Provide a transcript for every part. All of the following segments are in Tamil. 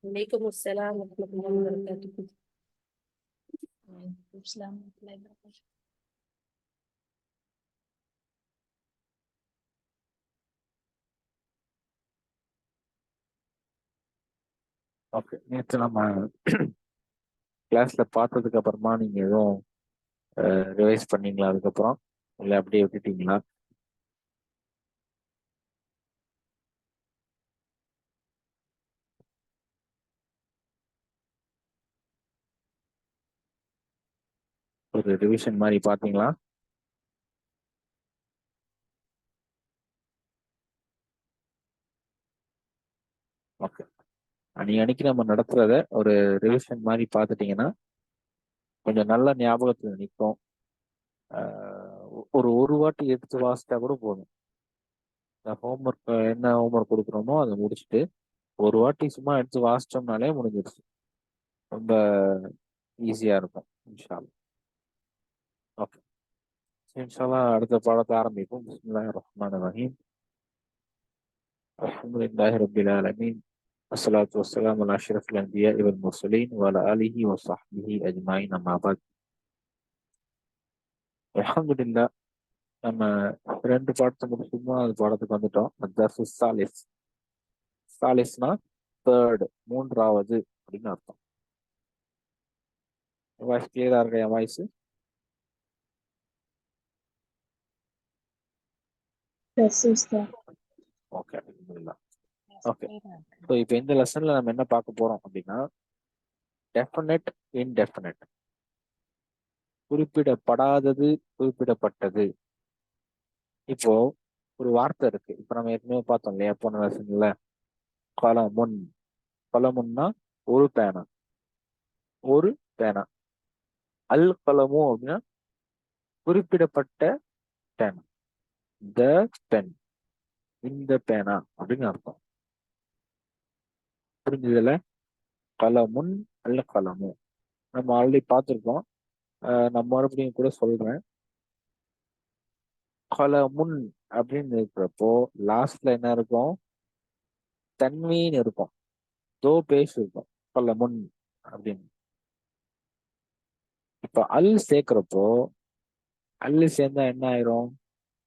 عليكم السلام ورحمة الله وبركاته. وعليكم السلام ورحمة الله وبركاته. ஓகே, நேற்று நம்ம கிளாஸ்ல பார்த்ததுக்கு அப்புறமா நீங்க எதுவும் ரிவைஸ் பண்ணீங்களா? அதுக்கப்புறம் இல்லை அப்படியே விட்டுட்டீங்களா? ஒரு ரிவிஷன் மாதிரி பார்த்தீங்களா? ஓகே, அன்னைக்கு நம்ம நடத்துறத ஒரு ரிவிஷன் மாதிரி பார்த்துட்டீங்கன்னா கொஞ்சம் நல்ல ஞாபகத்தில் நிற்கும். ஒரு வாட்டி எடுத்து வாசிட்டா கூட போதும். ஹோம்ஒர்க் என்ன ஹோம்ஒர்க் கொடுக்குறோமோ அதை முடிச்சுட்டு ஒரு வாட்டி சும்மா எடுத்து வாசிச்சோம்னாலே முடிஞ்சிருச்சு. ரொம்ப ஈஸியா இருக்கும் இன்ஷா அல்லாஹ். ஓகே, இன்ஷா அல்லாஹ் அடுத்த பாடத்தை ஆரம்பிப்போம். பிஸ்மில்லாஹிர் ரஹ்மானிர் ரஹீம். அல்ஹம்துலில்லாஹி ரப்பில் ஆலமீன். அஸ்ஸலாத்து வஸ்ஸலாமு அலா அஷ்ரஃபில் அன்பியாஇ வல் முர்ஸலீன் வ அலா ஆலிஹி வ ஸஹ்பிஹி அஜ்மஈன், அம்மா பஅத். அல்ஹம்துலில்லாஹ், நம்ம 2 பாடத்தை முடிச்சு 3வது பாடத்துக்கு வந்துட்டோம். அத்தர்ஸு ஸாலிஸ். ஸாலிஸ்னா தேர்ட், 3வது அப்படின்னு அர்த்தம். வாய்ஸ் கிளியரா இருக்கா? என் வாய்ஸ்? Yes, Ustaz. ஓகே, அல்ஹம்துலில்லாஹ். ஓகே, ஸோ இப்போ இந்த லெசன்ல நம்ம என்ன பார்க்க போறோம் அப்படின்னா, டெஃபினட், இன்டெஃபினட், குறிப்பிடப்படாதது, குறிப்பிடப்பட்டது. இப்போ ஒரு வார்த்தை இருக்கு. இப்போ நம்ம ஏற்கனவே பார்த்தோம் இல்லையா போன லெசன்ல, கலமுன். கலமுன்னா ஒரு பேனா, ஒரு பேனா. அல் கலமு அப்படின்னா குறிப்பிடப்பட்ட பேனா, த பென், இந்த பேனா அப்படின்னு அர்த்தம். புரிஞ்சதுல? கலமுன் அல் கலமு நம்ம ஆல்ரெடி பார்த்துருக்கோம். நான் மறுபடியும் கூட சொல்றேன். கலமுன் அப்படின்னு இருக்கிறப்போ லாஸ்ட்ல என்ன இருக்கும்? தன்வீன் இருக்கும், தோ பேஸ் இருக்கும், கலமுன் அப்படின்னு. இப்ப அல் சேர்க்கிறப்போ அல் சேர்ந்தா என்ன ஆயிரும்?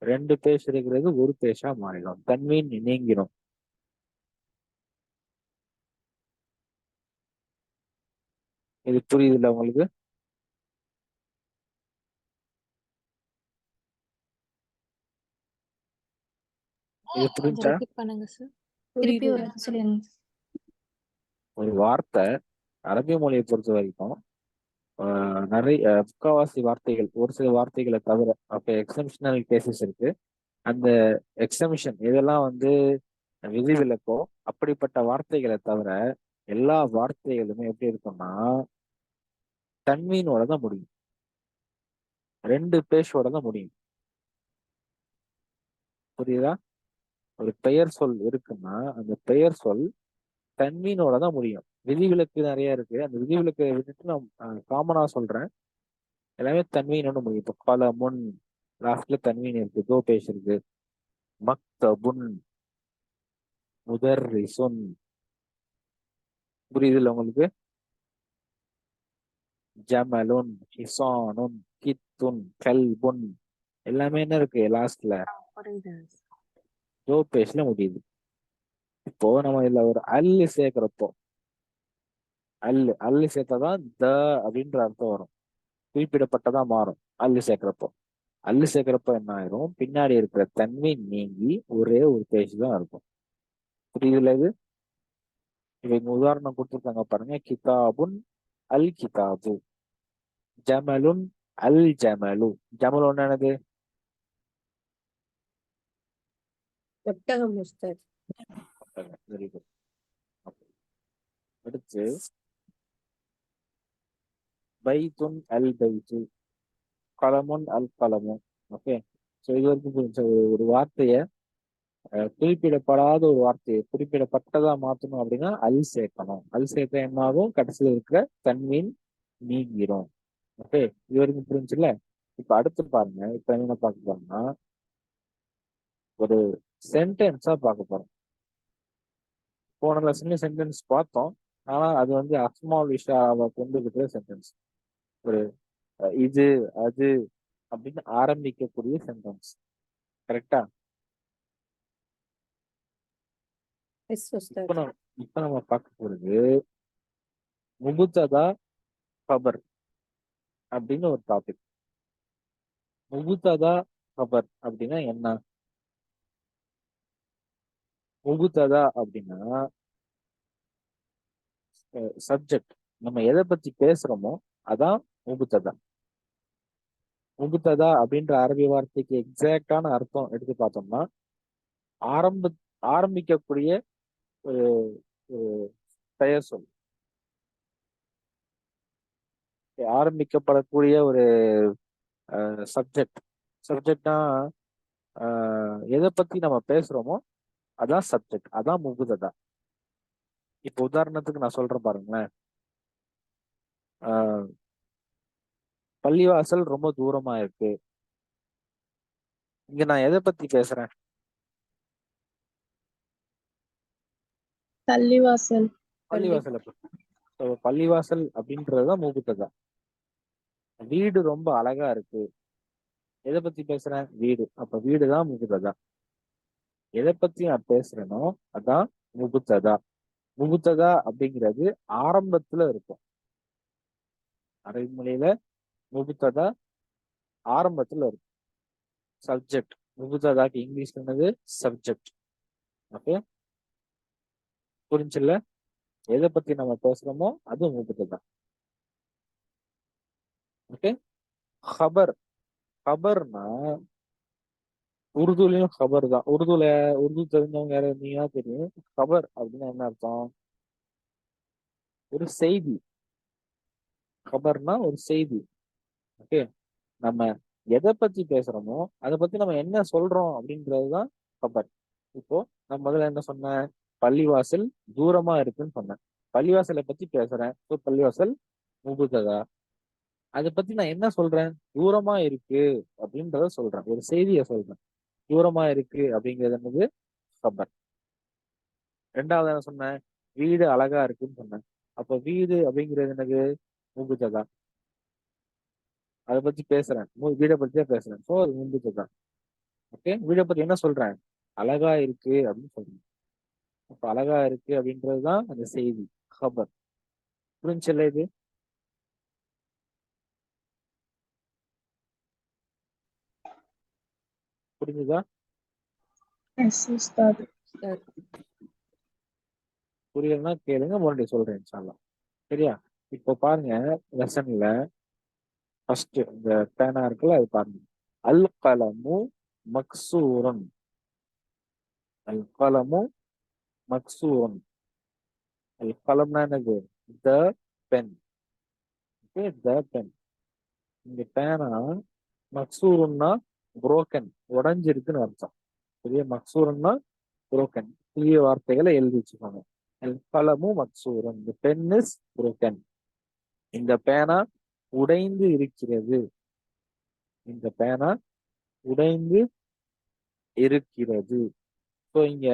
2 பேஸ் இருக்கிறது ஒரு பேஷா மாறிடும், தன்வீன் நீங்கிரும். இது புரியுதுல்ல உங்களுக்கு? இது புரிஞ்சா? repeat பண்ணுங்க சார். புரியுது. திருப்பி ஒரு வாட்டி சொல்லுங்க. ஒரு வார்த்தை அரபி மொழியை பொறுத்த வரைக்கும் நிறைய முக்காவாசி வார்த்தைகள், ஒரு சில வார்த்தைகளை தவிர, அப்ப எக்ஸம்ஷனல் கேசஸ் இருக்கு. அந்த எக்ஸம்ஷன் இதெல்லாம் விதிவிலக்கோ அப்படிப்பட்ட வார்த்தைகளை தவிர எல்லா வார்த்தைகளுமே எப்படி இருக்கும்னா தன்வீனோட தான் முடியும், 2 பேஷோட தான் முடியும். புரியுதா? ஒரு பெயர் சொல் இருக்குன்னா அந்த பெயர் சொல் தன்வீனோட தான் முடியும். விதிவிலக்கு நிறைய இருக்கு. அந்த விதிவிலக்கை விட்டுட்டு நான் காமனா சொல்றேன், எல்லாமே தன்வீனோட முடியும். இப்போ கலமுன் லாஸ்ட்ல தன்வீன் இருக்கு, தோ பேஷ் இருக்கு. மக்தபுன், முதர்ரிசுன். புரியுதுல்ல உங்களுக்கு? ஜமலுன், ஹிசானுன், கித்துன், கல்புன், எல்லாமே என்ன இருக்கு லாஸ்ட்ல? தோ பேஷ்ல முடியுது. இப்போ நம்ம இதுல ஒரு அல்லு சேர்க்கிறப்போ, அல்லு சேர்த்தாதான் த அப்படின்ற அர்த்தம் வரும், குறிப்பிடப்பட்டதா மாறும். அல்லு சேர்க்கிறப்போ என்ன ஆயிரும்? பின்னாடி இருக்கிற தன்வீன் நீங்கி ஒரே ஒரு பேஜ் தான் இருக்கும். புரியுதுல இது? இவங்க உதாரணம் கொடுத்துருக்காங்க பாருங்க. கிதாபுன் அல் கிதாபு, ஜமலுன் அல் ஜமலு. ஜமல் என்னது? ஒட்டகம் உஸ்தாத். Very good. அடுத்து பைத்துன் அல் பைத்து, கலமுன் அல் கலமு. ஓகே, ஸோ இது வரைக்கும் புரிஞ்ச ஒரு வார்த்தையை குறிப்பிடப்படாத ஒரு வார்த்தையை குறிப்பிடப்பட்டதா மாத்தணும் அப்படின்னா அல் சேர்க்கணும். அல் சேர்த்த என்னாகும்? கடைசியில் இருக்கிற தன்வீன் நீங்கிரும். ஓகே, இது வரைக்கும் புரிஞ்சுல? இப்ப அடுத்து பாருங்க. இப்ப என்ன பார்க்க போறோம்னா ஒரு சென்டென்ஸா பார்க்க போறோம். போன லெசன்ல சென்டென்ஸ் பார்த்தோம். ஆனா அது வந்து அஸ்மால் இஷாராவை கொண்டு இருக்கிற சென்டென்ஸ். ஒரு இது அது அப்படின்னு ஆரம்பிக்கக்கூடிய சென்டென்ஸ். கரெக்டா? எஸ் இப்ப உஸ்தாத். நம்ம இப்ப நம்ம பார்க்க போறது முபுத்ததா கபர் அப்படின்னு ஒரு டாபிக். முபுத்ததா கபர் அப்படின்னா என்ன? முபுத்ததா அப்படின்னா சப்ஜெக்ட். நம்ம எதை பத்தி பேசுறோமோ அதான் முபுத்ததா. முபுத்ததா அப்படின்ற அரபி வார்த்தைக்கு எக்ஸாக்டான அர்த்தம் எடுத்து பார்த்தோம்னா ஆரம்ப ஆரம்பிக்கக்கூடிய ஒரு ஒரு பெயர் சொல், ஆரம்பிக்கப்படக்கூடிய ஒரு சப்ஜெக்ட். சப்ஜெக்ட்னா எதை பத்தி நம்ம பேசுறோமோ அதான் சப்ஜெக்ட், அதான் முபுததா. இப்போ உதாரணத்துக்கு நான் சொல்றேன் பாருங்களேன். ஆஹ் பள்ளிவாசல் ரொம்ப தூரமா இருக்கு. இங்க நான் எதை பத்தி பேசுறேன்? பள்ளிவாசல். பள்ளிவாசலை பத்தி. So, பள்ளிவாசல் அப்படின்றதுதான் முபுததா. வீடு ரொம்ப அழகா இருக்கு. எதை பத்தி பேசுறேன்? வீடு. அப்ப வீடுதான் முபுததா. எதை பத்தி நான் பேசுறேனோ அதான் முபுத்ததா. முபுத்ததா அப்படிங்கிறது ஆரம்பத்துல இருக்கும். அரபி மொழியில முபுத்ததா ஆரம்பத்துல இருக்கும். சப்ஜெக்ட். முபுத்ததாக்கு இங்கிலீஷ்ல என்னது? சப்ஜெக்ட். ஓகே, புரிஞ்சுல? எதை பத்தி நம்ம பேசுறோமோ அது முபுத்ததா. ஓகே. ஹபர். ஹபர்னா உருதுலயும் ஹபர் தான். உருது தெரிஞ்சவங்க யாரும் இருந்தீங்கன்னா தெரியும். ஹபர் அப்படின்னா என்ன அர்த்தம்? ஒரு செய்தி. ஹபர்னா ஒரு செய்தி. ஓகே. நம்ம எதை பத்தி பேசுறோமோ அதை பத்தி நம்ம என்ன சொல்றோம் அப்படின்றதுதான் கபர். இப்போ நான் முதல்ல என்ன சொன்னேன்? பள்ளிவாசல் தூரமா இருக்குன்னு சொன்னேன். பள்ளிவாசலை பத்தி பேசுறேன். இப்போ பள்ளிவாசல் முபுததா. அதை பத்தி நான் என்ன சொல்றேன்? தூரமா இருக்கு அப்படின்றத சொல்றேன், ஒரு செய்தியை சொல்றேன். தூரமா இருக்கு அப்படிங்கிறது என்னது? கபர். ரெண்டாவது என்ன சொன்னேன்? வீடு அழகா இருக்குன்னு சொன்னேன். அப்போ வீடு அப்படிங்கிறது என்னது? முபுததா. அதை பத்தி பேசுறேன், வீடை பத்தி தான் பேசுறேன். ஸோ அது முபுததா. ஓகே. வீடை பத்தி என்ன சொல்றேன்? அழகா இருக்கு அப்படின்னு சொல்றேன். அப்ப அழகா இருக்கு அப்படின்றதுதான் அந்த செய்தி, ஹபர். புரிஞ்சுல இது? புரிஞ்சுதா? எஸ் உஸ்தாத். உஸ்தாத். புரியலன்னா கேளுங்க, மறுபடியும் சொல்றேன் இன்ஷா அல்லாஹ். சரியா? இப்போ பாருங்க, லெசன்ல ஃபர்ஸ்ட் இந்த பேனா இருக்குல்ல, அது பாருங்க. அல் கலமு மக்சூரன். அல் கலமு மக்சூரன். அல் கலம்னா என்னது? The pen. Okay, the pen. இந்த பேனா மக்சூரன்னா புரோக்கன், உடைஞ்சிருக்குன்னு அர்த்தம். பெரிய மக்சூரன்னா புரோக்கன். புதிய வார்த்தைகளை எழுதி வச்சுக்கோங்க. அல் கலமு மக்சூரன், the pen is broken. இந்த பேனா உடைந்து இருக்கிறது. இந்த பேனா உடைந்து இருக்கிறது. ஸோ இங்க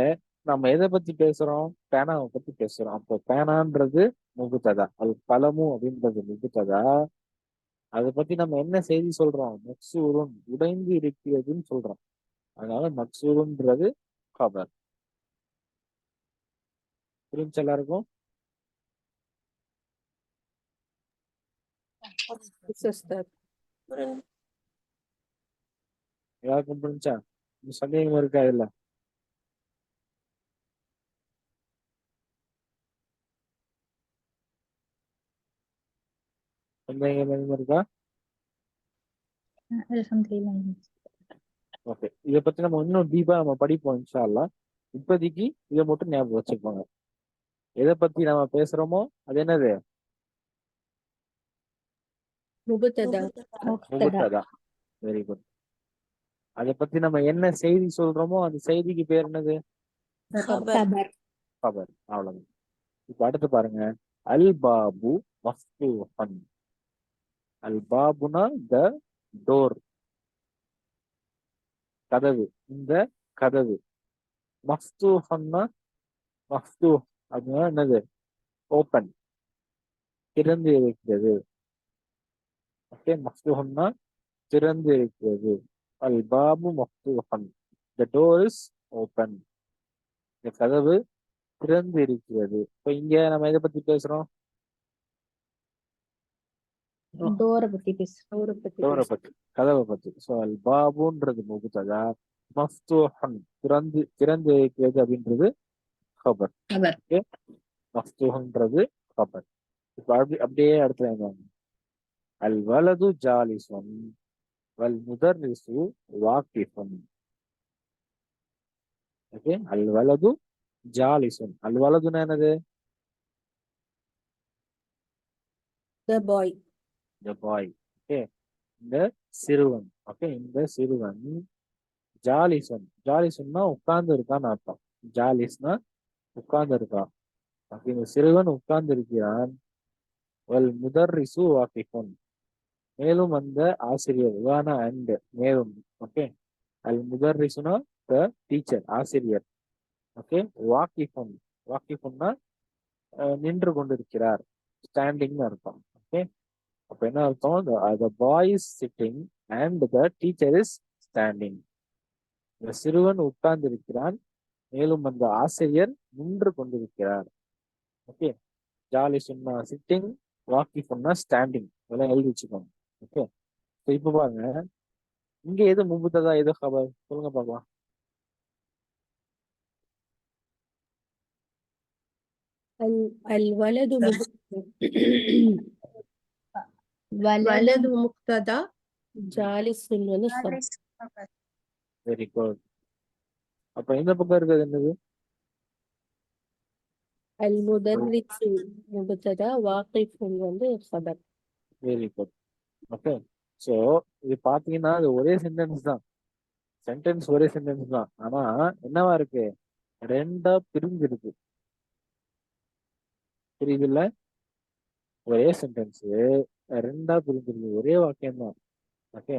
நம்ம எதை பத்தி பேசுறோம்? பேனாவை பத்தி பேசுறோம். அப்போ பேனான்றது முகுத்ததா, அது கலமு அப்படின்றது முகுத்ததா. அதை பத்தி நம்ம என்ன செய்தி சொல்றோம்? மக்சூருன், உடைந்து இருக்கிறதுன்னு சொல்றோம். அதனால மக்சூருன்றது கபர். புரிஞ்சு எல்லாருக்கும்? எஸ் உஸ்தாத். எல்லாருக்கும் புரிஞ்சா? சந்தேகம் இருக்கா இல்ல? சந்தேகம் எதுவும் இருக்கா? அல்ஹம்துலில்லாஹ். ஓகே. இதை பத்தி நம்ம இன்னும் டீப்பா நம்ம படிப்போம் இன்ஷா அல்லாஹ். இப்போதைக்கு இதை மட்டும் ஞாபகம் வச்சுக்கோங்க. எதை பத்தி நம்ம பேசுறோமோ அது என்னது? முபுத்ததா. முப்ததா. முபுத்ததா. Very good. அதை பத்தி நம்ம என்ன செய்தி சொல்றோமோ அந்த செய்திக்கு பேர் என்னது? ஹபர். கபர். கபர். அவ்வளவுதான். இப்ப அடுத்து பாருங்க. அல் பாபு மஃப்தூஹன். அல் பாபுனா த டோர், கதவு. இந்த கதவு. மஃப்தூஹன்னா மஃப்தூஹ் அப்படின்னா என்னது? ஓப்பன், திறந்து இருக்கிறது. ஓகே, மஃப்தூஹன்னா திறந்து இருக்கிறது. அல் Babu மஃப்தூஹன், the door is open. இந்த கதவு திறந்து இருக்கிறது. இப்போ இங்க நம்ம எதை பத்தி பேசுறோம்? டோரை பத்தி பேசுறோம். அவரை பத்தி டோரை பத்தி, கதவை பத்தி. ஸோ அல் பாபுன்றது முபுத்ததா, மஃப்தூஹன் திறந்து இருக்கிறது அப்படின்றது ஹபர். அவர் ஓகே, மஃப்தூஹன்றது ஹபர். இப்போ அப்படியே அடுத்து என்ன? அல் வலது ஜாலிசுன் வல் முதர்ரிசு வாக்கிஃபுன். ஓகே, அல் வலது ஜாலிசுன். அல் வலதுன்னா என்னது? த பாய் the boy. ஓகே, இந்த சிறுவன். ஓகே, இந்த சிறுவன் ஜாலிசன். ஜாலிசன்னா உட்கார்ந்து இருக்கான்னு அர்த்தம். ஜாலிஸ்னா உட்கார்ந்து இருக்கா. ஓகே, இந்த சிறுவன் உட்கார்ந்து இருக்கிறான். வல் முதர்ரிசு வாக்கிஃபுன், மேலும் அந்த ஆசிரியர். வானா அண்ட் மேலும். ஓகே, அல் முதர்ரிசுனா த டீச்சர், ஆசிரியர். ஓகே, வாக்கிஃபுன், வாக்கிஃபுன்னா நின்று கொண்டிருக்கிறார், ஸ்டாண்டிங்னு அர்த்தம். ஓகே, அப்ப என்ன அர்த்தம்? the boy is sitting and the teacher is standing. இந்த சிறுவன் உட்கார்ந்து இருக்கிறான், மேலும் அந்த ஆசிரியர் நின்று கொண்டிருக்கிறார். ஓகே, ஜாலி சொன்னா சிட்டிங், வாக்கி சொன்னா ஸ்டாண்டிங். இதெல்லாம் எழுதி வச்சுக்கோங்க. ஓகே, இப்ப பாருங்க, இங்க எது முபுத்ததா எது ஹபர் சொல்லுங்க பார்க்கலாம். الولد வலது ولد مبتدا جالس வந்து خبر. Very good. அப்ப இந்த பக்கம் இருக்கிறது என்னது? المدرس مبتدا واقف வந்து خبر. Very good. ஓகே, ஸோ இது பாத்தீங்கன்னா அது ஒரே சென்டென்ஸ் தான். சென்டென்ஸ் ஒரே சென்டென்ஸ் தான், ஆனா என்னவா இருக்கு? ரெண்டா பிரிஞ்சு இருக்கு. புரியுதுல்ல? ஒரே சென்டென்ஸ் ரெண்டா பிரிஞ்சிருக்கு, ஒரே வாக்கியம் தான். ஓகே,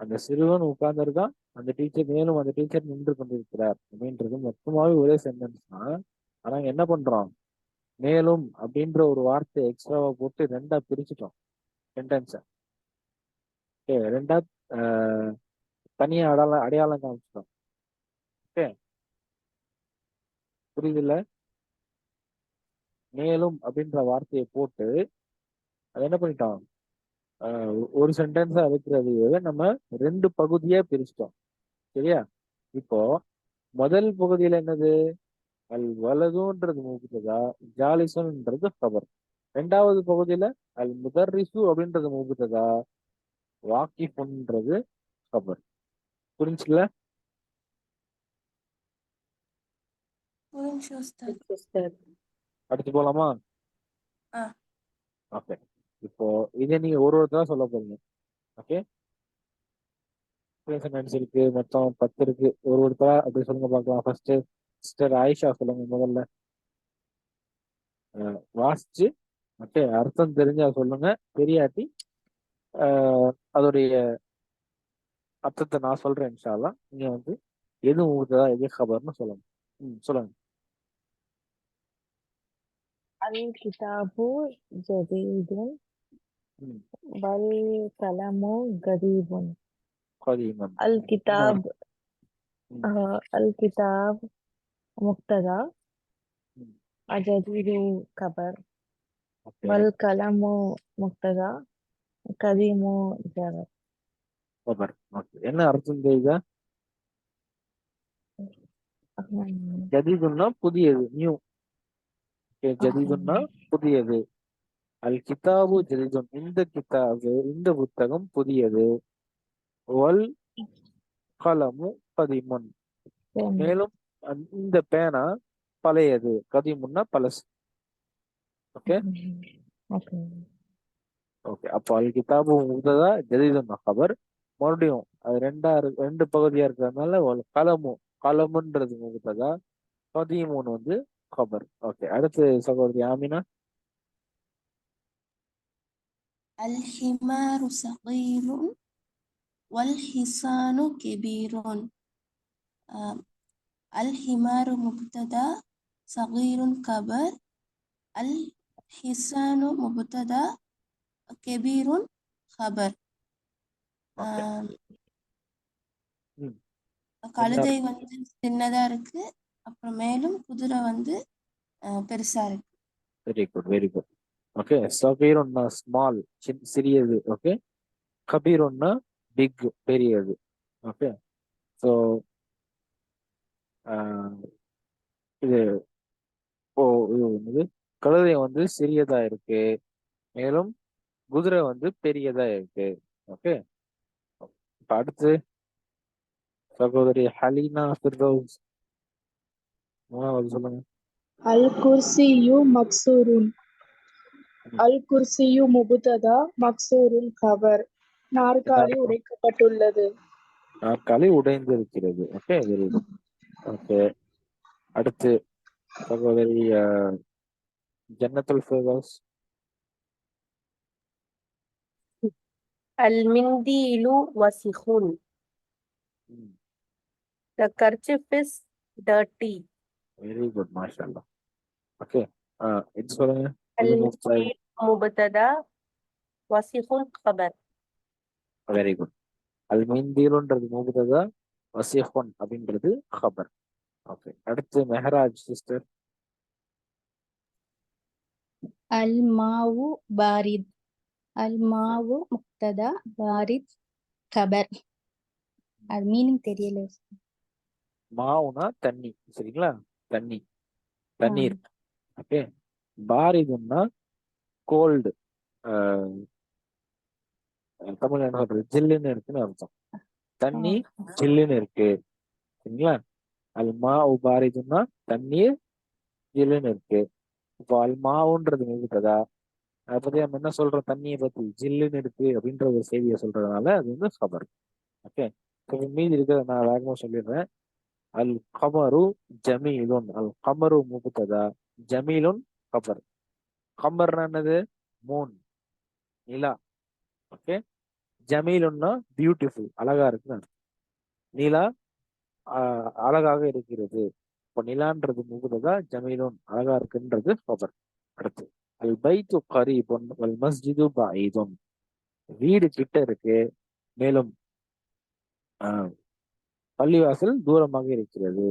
அந்த சிறுவன் உட்கார்ந்துருக்கான், அந்த டீச்சர் மேலும் அந்த டீச்சர் நின்று கொண்டிருக்கிறார் அப்படின்றது மொத்தமாவே ஒரே சென்டென்ஸ் தான். ஆனா என்ன பண்றோம்? மேலும் அப்படின்ற ஒரு வார்த்தை எக்ஸ்ட்ராவா போட்டு ரெண்டா பிரிச்சுட்டோம் சென்டென்ஸை. ஓகே, ரெண்டா தனியா அடையாளம் காமிச்சிட்டோம். ஓகே, புரியுதுல்ல? மேலும் அப்படின்ற வார்த்தையை போட்டு அதை என்ன பண்ணிட்டோம்? ஒரு சென்டென்ஸா இருக்கிறதையே நம்ம ரெண்டு பகுதியா பிரிச்சிட்டோம். சரியா? இப்போ முதல் பகுதியில என்னது? அல் வலதுன்றது முபுத்ததா, ஜாலிசுன்றது ஹபர். ரெண்டாவது பகுதியில அல் முதர்ரிசு அப்படின்றது முபுத்ததா, வாக்கிஃபுன்றது ஹபர். புரிஞ்சுல? அடுத்து போலாமா? ஓகே, இப்போ இதை நீங்க ஒருத்தரா சொல்ல போறீங்க. ஓகே, சென்டென்ஸ் இருக்கு, மொத்தம் 10 இருக்கு. ஒருத்தரா அப்படி சொல்லுங்க பார்க்கலாம். ஃபர்ஸ்ட் சிஸ்டர் ஆயிஷா சொல்லுங்க முதல்ல. வாசிச்சு ஓகே அர்த்தம் தெரிஞ்சா சொல்லுங்க, தெரியாட்டி அதோடைய அர்த்தத்தை நான் சொல்றேன் இன்ஷா அல்லாஹ். நீங்க வந்து எது முபுத்ததா எது ஹபர்னு சொல்லுங்க. சொல்லுங்க. அல் கிதாபு ஜதீதுன் ம், வல் கலமு கதீபுன். கதீமன். அல் கிதாப் ம், அல் கிதாப் முக்ததா, ம், அஜதீது கபர், ஓகே, வல் கலமு முக்ததா, கதீமு ஜபர். ஹபர். ஓகே, என்ன அர்த்தம் தெரியுதா? ஜதீதுன்னா புதியது, நியூ. ஓகே, ஜதீதுன்னா புதியது. அல் கிதாபு ஜதீதுன், இந்த கிதாபு இந்த புத்தகம் புதியது. வல் கலமு கதீமுன், மேலும் இந்த பேனா பழையது. கதீமுன்னா பழசு. ஓகே ஓகே, ஓகே, அப்போ அல் கிதாபு முபதா ஜதீதுன் ஹபர். மறுபடியும் அது ரெண்டு பகுதியா இருக்கிறதுனால கலமுன்றது முபதா, கதீமுன் வந்து ஹபர். ஓகே, அடுத்து சகோதரி ஆமினா. الحمار صغير والحصان كبير. الحمار مبتدا، صغير خبر، ஹிசானு முபத்ததா கெபீருன் ஹபர். ஓகே. ஆம், ம் கழுதை வந்து சின்னதா இருக்கு, அப்புறம் மேலும் குதிரை வந்து பெருசா இருக்கு. Very good, very good. Okay. சகீருன்னா ஸ்மால், சிறியது. ஓகே. கபீருன்னா பிக், பெரியது. ஓகே. ஸோ இது இது வந்து கழுதை வந்து சிறியதா இருக்கு, மேலும் குதிரை வந்து பெரியதா இருக்கு. ஓகே. இப்ப அடுத்து சகோதரி ஹலீனா ஃபிர்தௌஸ், மூணாவது சொல்லுங்க. الكرسي مكسور. الكرسي مبتدأ مكسور خبر. என்ன நாற்காலி அர்த்தம்? உடைக்கப்பட்டுள்ளது. நாற்காலி உடைந்து இருக்கிறது. Okay, very good. ஓகே. அடுத்து சகோதரி Jannatul Firdaus. المنديل وسخ. The kerchief is dirty. Very good, மாஷா அல்லாஹ். ஓகே. இது சொல்லுங்க. இது முஃப்தாய். المنديل مبتدأ وسخ خبر. Very good. அல் மிந்தீலுன்றது முபததா, வசிஹுன் அப்படின்றது ஹபர். ஓகே. அடுத்து மெஹராஜ் சிஸ்டர். الماء بارد. الماء مبتدا بارد خبر. அது மீனிங் தெரியல. மாவுனா தண்ணி, சரிங்களா? தண்ணி, தண்ணீர். ஓகே. பாரிதுன்னா கோல்டு. தமிழ்ல என்ன சொல்றது, ஜில்லுன்னு இருக்குன்னு அர்த்தம். தண்ணி ஜில்லுன்னு இருக்கு, சரிங்களா? அல் மாவு பாரிதுன்னா தண்ணீர் ஜில்லுன்னு இருக்கு. இப்போ அல் மாவுன்றது நிறுத்ததா, அதை பத்தி நம்ம என்ன சொல்றோம், தண்ணியை பத்தி ஜில்லுன்னு இருக்கு அப்படின்ற ஒரு செய்தியை சொல்றதுனால அது வந்து ஹபர். ஓகே. மீதி இருக்கிறத நான் வேகமா சொல்லிடுறேன். அல் கமரு ஜமீலுன். அல் கமரு முபத்ததா, ஜமீலுன் கபர். கமர்னா என்னது? மூன், நிலா. ஓகே. ஜமீலுன்னா பியூட்டிஃபுல், அழகா இருக்குன்னு. நிலா அழகாக இருக்கிறது. இப்போ நிலான்றது முபத்ததா, ஜமீலுன் அழகா இருக்குன்றது கபர். அடுத்து அல் பைத்து கரீபுன் வல் மஸ்ஜிது பஈதுன். வீடு கிட்ட இருக்கு, மேலும் பள்ளிவாசல் தூரமாக இருக்கிறது.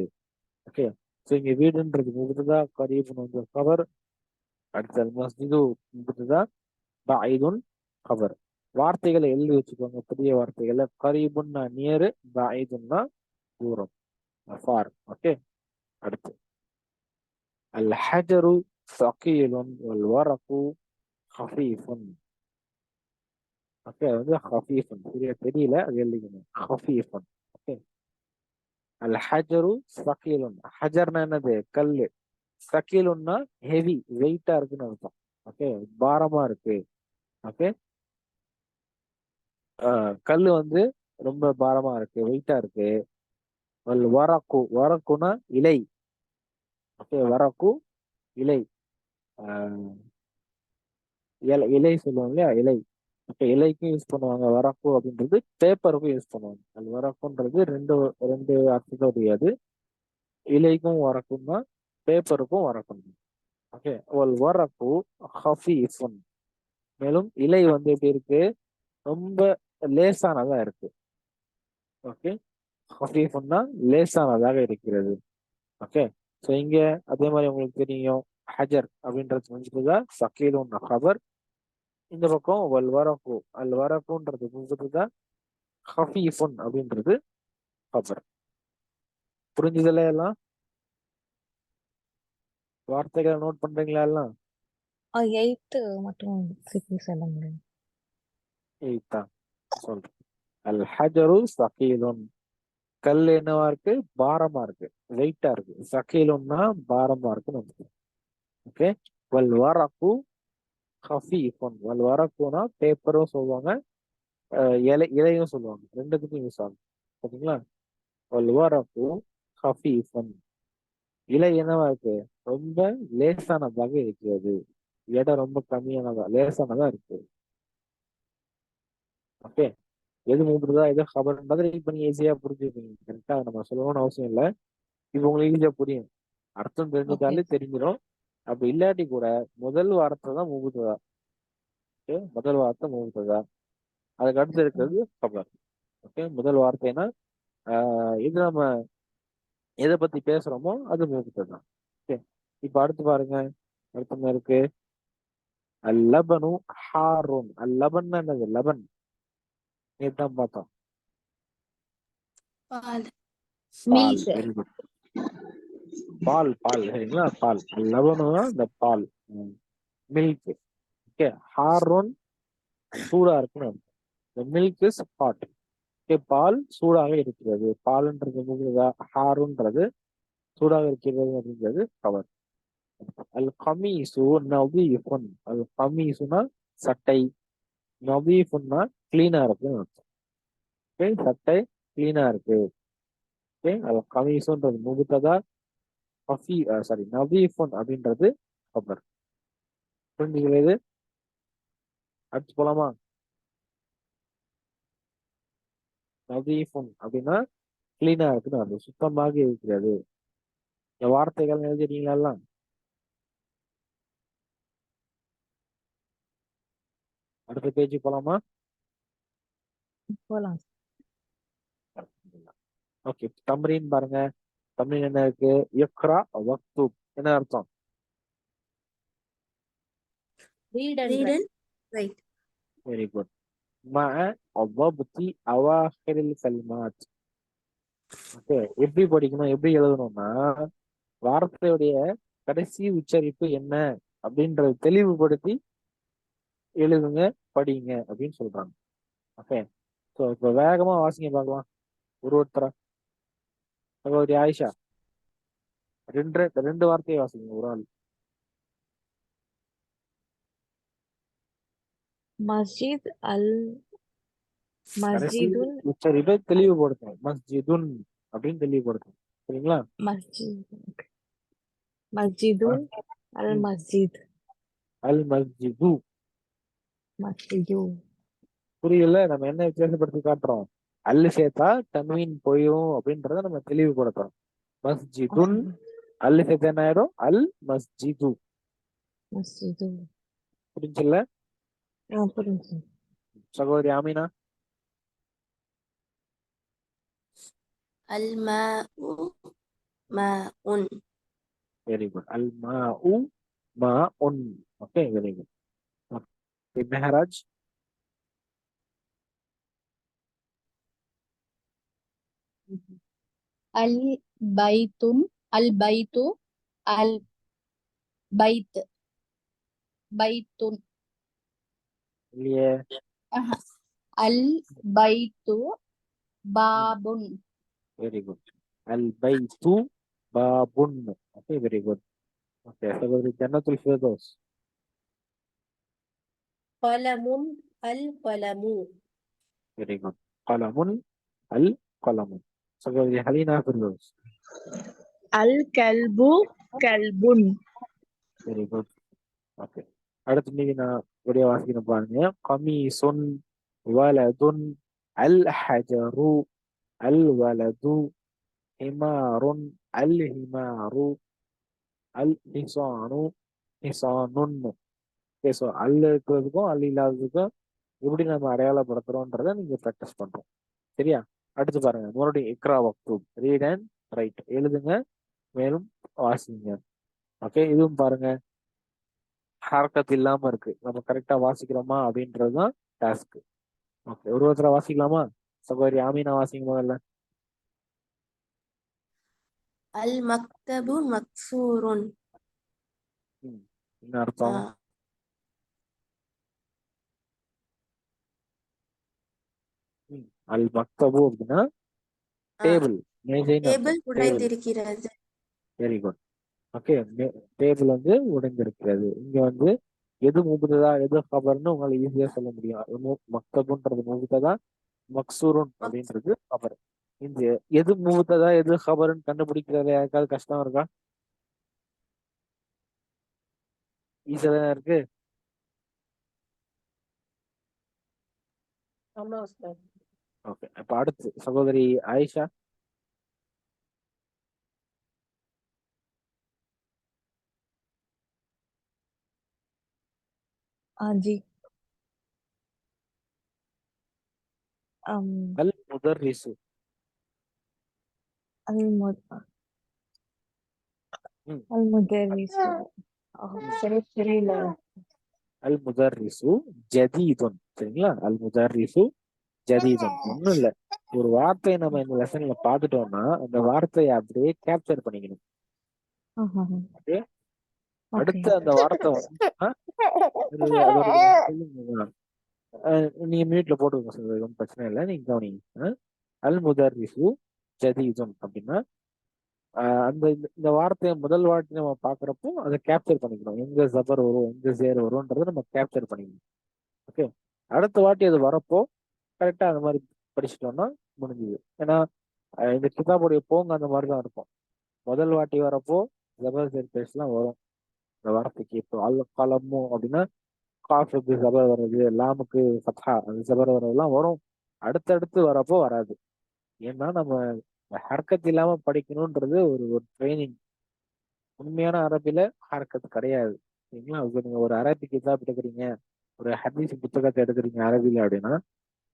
ஓகே. ஸோ இங்க வீடுன்றது முபத்ததா, கரீபுன் வந்து கபர். அடுத்து அல் மஸ்ஜிது முபத்ததா, பஈதுன் கபர். வார்த்தைகளை எழுதி வச்சுக்கோங்க, புதிய வார்த்தைகளை. கரீபுன்னா நியர், பஈதுன்னா தூரம், ஃபார். ஓகே. அடுத்து அல் ஹஜரு ஸகீலுன் வல் வரகு ஹஃபீஃபுன். ஓகே. அது வந்து ஹஃபீஃபுன், சரியா தெரியல, அது எழுதிக்கணும். ஹஃபீஃபுன். ஓகே. அல் ஹஜரு ஸகீலுன். ஹஜர்னா என்னது? கல்லு. ஸகீலுன்னா ஹெவி, வெயிட்டா இருக்குன்னு அர்த்தம். ஓகே. பாரமா இருக்கு. ஓகே. கல்லு வந்து ரொம்ப பாரமா இருக்கு, வெயிட்டா இருக்கு. வல் வரகு, வரகுனா இலை. ஓகே. வரகு இலை. இலை சொல்லுவாங்க இல்லையா, இலை. ஓகே. இலைக்கும் யூஸ் பண்ணுவாங்க. வரகு அப்படின்றது பேப்பருக்கும் யூஸ் பண்ணுவாங்க. அது வரக்குன்றது ரெண்டு ரெண்டு அர்த்தத்தோடையது. இலைக்கும் வரக்குன்னா பேப்பருக்கும் வரக்கும். ஓகே. ஒல் வரகு ஹஃபீஃபுன். மேலும் இலை வந்து எப்படி இருக்கு? ரொம்ப லேசானதா இருக்கு. ஓகே. ஹஃபீஃபுன்னா லேசானதாக இருக்கிறது. ஓகே. ஸோ இங்க அதே மாதிரி உங்களுக்கு தெரியும், ஹஜர் அப்படின்றது முடிஞ்சதுதான் சக்கீலும் ஹபர். இந்த பக்கம் வல் வரகு, அல் வரகுன்றது முடிஞ்சதுதான் ஹஃபீஃபுன் அப்படின்றது ஹபர். புரிஞ்சதுல எல்லாம்? வார்த்தைகளை நோட் பண்றீங்களா எல்லாம்? 8 மட்டும் திருப்பி சொல்ல முடியும். இதுதான் சொல்றேன். அல் ஹஜரு சகீலுன். கல் என்னவா இருக்கு? பாரமா இருக்கு, வெயிட்டா இருக்கு. சகீலுன்னா பாரமா இருக்குன்னு. ஓகே. வல் வரகு ஹஃபீஃபுன். வல் வரகுனா பேப்பரும் சொல்லுவாங்க, இலையும் சொல்லுவாங்க, ரெண்டுத்துக்கும் யூஸ் ஆகும். ஓகேங்களா? வல் வரகு ஹஃபீஃபுன். இலை என்னவா இருக்கு? ரொம்ப லேசானதாக இருக்கிறது. இடம் ரொம்ப கம்மியானதா, லேசானதா இருக்கு. ஓகே. எது மூன்றுதா எது ஹபர்ன்றதை இப்ப நீங்க ஈஸியா புரிஞ்சுப்பீங்க. கரெக்டா நம்ம சொல்லணும்னு அவசியம் இல்லை. இப்ப உங்களுக்கு ஈஸியா புரியும். அர்த்தம் தெரிஞ்சுட்டாலே தெரிஞ்சிடும். அப்படி இல்லாட்டி கூட முதல் வார்த்தை தான் முகுததா. ஓகே, முதல் வார்த்தை முகுததா, அதுக்கு அடுத்து இருக்கிறது கபர். ஓகே, முதல் வார்த்தைனா இது நம்ம எதை பத்தி பேசுறோமோ அது முகுததா. ஓகே, இப்ப அடுத்து பாருங்க, அடுத்து என்ன இருக்கு? அல்லபனு ஹாரூன். அல்லபன் என்னது? லபன் நேத்தான் பார்த்தோம். பால். பால். Milk very good. பால் பால் சரிங்களா? பால். லபனுனா இந்த பால், மில்க். ஓகே, ஹாரூன் சூடா இருக்குன்னு அர்த்தம். The milk is hot. Okay, பால் சூடாக இருக்கிறது. பால்ன்றது முகுததா, ஹாருன்றது சூடாக இருக்கிறது அப்படின்றது கவர். அல் கமீசு நவீஃபுன். அல் கமீசுனா சட்டை, நவீஃபுன்னா கிளீனா இருக்குன்னு அர்த்தம். ஓகே, சட்டை கிளீனா இருக்கு. ஓகே, அல் கமீசுன்றது முகுததா, நவீஃபுன் அப்படின்றது கபர். புரிஞ்சுக்கிறது? அடுத்து போலாமா? நவீஃபுன் அப்படின்னா கிளீனா இருக்குன்னு அர்த்தம், சுத்தமாக இருக்கிறது. இந்த வார்த்தைகள் எழுதிட்டீங்களா எல்லாம்? அடுத்த பேஜ் போலாமா? போலாம். ஓகே, தம்ரீன் பாருங்க. தம்ரீன் என்ன இருக்கு? இக்ரா வக்துப். என்ன அர்த்தம்? read and Read write. and write. Very good. மஅ அவ்வப்தி அவாஹிரில் கலிமாத். ஓகே, எப்படி படிக்கணும், எப்படி எழுதணும்னா வார்த்தையுடைய கடைசி உச்சரிப்பு என்ன அப்படின்றத தெளிவுபடுத்தி எழுதுங்க, படிங்க அப்படின்னு சொல்றாங்க. ஓகே, ஸோ இப்போ வேகமா வாசிங்க பார்க்கலாம் ஒருத்தரா. சகோதரி ஆயிஷா, ரெண்டு ரெண்டு வார்த்தையை வாசிங்க ஒரு ஆள். மஸ்ஜித் அல் கடைசி மஸ்ஜிதுல் உச்சரிப்பை தெளிவுபடுத்தணும். மஸ்ஜிதுன் அப்படின்னு தெளிவுபடுத்தணும். சரிங்களா? மஸ்ஜித் மஸ்ஜிதுல் அல் ம். மஸ்ஜித் அல் மஸ்ஜிது. மஸ்ஜிது. புரியல? நம்ம என்ன வித்தியாசப்படுத்தி காட்டுறோம்? அல்லு சேர்த்தா தன்வீன் போயிடும் அப்படின்றத நம்ம தெளிவுபடுத்துறோம். மஸ்ஜிதுன் அல்லு சேர்த்தா என்ன ஆயிடும்? அல் மஸ்ஜிது. மஸ்ஜிது. புரிஞ்சுல? புரிஞ்சு. சகோதரி ஆமினா? الماء ماء. Very good. அல் மா உ மா உன். Okay, very good. Meharaj? al baitun al baitu al bait baitun இல்லையே. ஆஹா. al baitu babun very good. அல் பைத்து பாபுன். Okay, very good. ஓகே, சகோதரி ஜன்னத்துல் ஃபிர்தௌஸ்? கலமுன் அல் கலமு. Very good. கலமுன் அல் கலமு. சகோதரி ஹலீனா ஃபிர்தௌஸ்? அல் கல்பு கல்புன். Very good. ஓகே, அடுத்து மீதி நான் ஒரே வாசிக்கணும் பாருங்க. கமீசுன் வலதுன் அல் ஹஜரு அல் வலது ஹிமாருன் அல் ஹிமாரு அல் ஹிசானு ஹிசானுன். ஓகே, ஸோ அல் இருக்கிறதுக்கும் அல் இல்லாததுக்கும் எப்படி நம்ம அடையாளப்படுத்துறோன்றத நீங்க ப்ராக்டிஸ் பண்றோம். சரியா? அடுத்து பாருங்க, மறுபடியும் இக்ரா வக்து, ரீட் அண்ட் ரைட். எழுதுங்க மேலும் வாசிங்க. ஓகே, இதுவும் பாருங்க ஹரக்கத் இல்லாம இருக்கு. நம்ம கரெக்டா வாசிக்கிறோமா அப்படின்றதுதான் டாஸ்க். ஓகே, ஒரு ஒருத்தர வாசிக்கலாமா? சகோதரி ஆமீனா வாசிங்க முதல்ல. المكتب مكسور. என்ன அர்த்தம்? அல் மக்தபு அப்படின்னா டேபிள், மேஜைன்னு டேபிள் அர்த்தம். டேபிள். உடைந்திருக்கிறது. Very good. ஓகே, டேபிள் வந்து உடைந்திருக்கிறது. இங்க வந்து எது முகுததா எது கபர்னு உங்களால ஈஸியா சொல்ல முடியும். மக்தபுன்றது முகுததா, மக்சூருன் அப்படின்றது கபர். இந்த எது முகுததா எது கபர்னு கண்டுபிடிக்கிறது யாருக்காவது கஷ்டம் இருக்கா? ஈஸியா தானே இருக்கு. ஆமா உஸ்தாத். ஓகே, அப்ப அடுத்து சகோதரி ஆயிஷா? ஜி அல் முதர்ரிசு. ம். المدرس சரி தெரியல. அல் முதர்ரிசு ஜதீதுன். சரிங்களா? அல் முதர்ரிசு ஜதீதுன். ஒண்ணும் இல்ல, ஒரு வார்த்தையை நம்ம இந்த லெசன்ல பார்த்துட்டோம்னா அந்த வார்த்தையை அப்படியே கேப்சர் பண்ணிக்கணும். ஓகே, ஓகே அடுத்து அந்த வார்த்தை வந்துச்சுன்னா அதோட spelling நீங்க மியூட்ல போட்டுக்கோங்க சார், ஒன்றும் பிரச்சனை இல்லை, நீங்க கவனிங்க. அல் முதர்ரிசு ஜதீதுன் அப்படின்னா அந்த இந்த வார்த்தையை முதல் வார்த்தை நம்ம பாக்குறப்போ அதை கேப்சர் பண்ணிக்கணும். எங்க ஜபர் வரும், எங்க சேர் வரும்ன்றதை நம்ம கேப்சர் பண்ணிக்கணும். ஓகே, அடுத்த வாட்டி அது வரப்போ கரெக்டா அந்த மாதிரி படிச்சுட்டோம்னா முடிஞ்சுது. ஏன்னா இந்த கிதாபுடைய போங்க அந்த மாதிரி தான் இருக்கும். முதல் வாட்டி வரப்போ ஜபர் சேர் பேசலாம் வரும். இந்த வார்த்தைக்கு இப்போ அல் கலமு அப்படின்னா காஃபுக்கு ஜபர் வர்றது, லாமுக்கு ஃபத்ஹா அந்த ஜபர் வர்றதெல்லாம் வரும். அடுத்தடுத்து வரப்போ வராது. ஏன்னா நம்ம ஹர்க்கத் இல்லாம படிக்கணும்ன்றது ஒரு ஒரு ட்ரைனிங். உண்மையான அரபில ஹர்க்கத் கிடையாது. சரிங்களா? இப்ப நீங்க ஒரு அரபி கிதாப் எடுக்கிறீங்க, ஒரு ஹதீஸ் புத்தகத்தை எடுக்கிறீங்க அரபில அப்படின்னா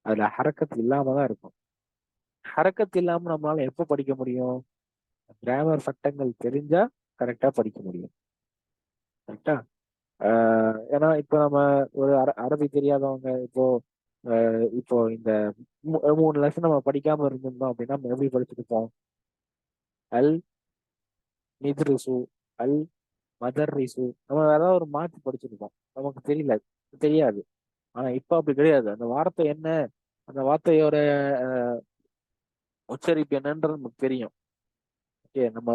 அதுல ஹரக்கத் இல்லாம தான் இருக்கும். ஹரக்கத் இல்லாம நம்மளால எப்போ படிக்க முடியும்? கிராமர் சட்டங்கள் தெரிஞ்சா கரெக்டா படிக்க முடியும். கரெக்டா? ஏன்னா இப்போ நம்ம ஒரு அரபி தெரியாதவங்க இப்போ இந்த 3 லெசன் நம்ம படிக்காம இருந்திருந்தோம் அப்படின்னா நம்ம எப்படி படிச்சிருப்போம்? அல் நித்ரிசு, அல் மதர்ரிசு, நம்ம ஏதாவது ஒரு மாற்றி படிச்சிருப்போம். நமக்கு தெரியாது. ஆனா இப்ப அப்படி கிடையாது. அந்த வார்த்தை என்ன, அந்த வார்த்தையோட உச்சரிப்பு என்னன்றது நமக்கு தெரியும். ஓகே, நம்ம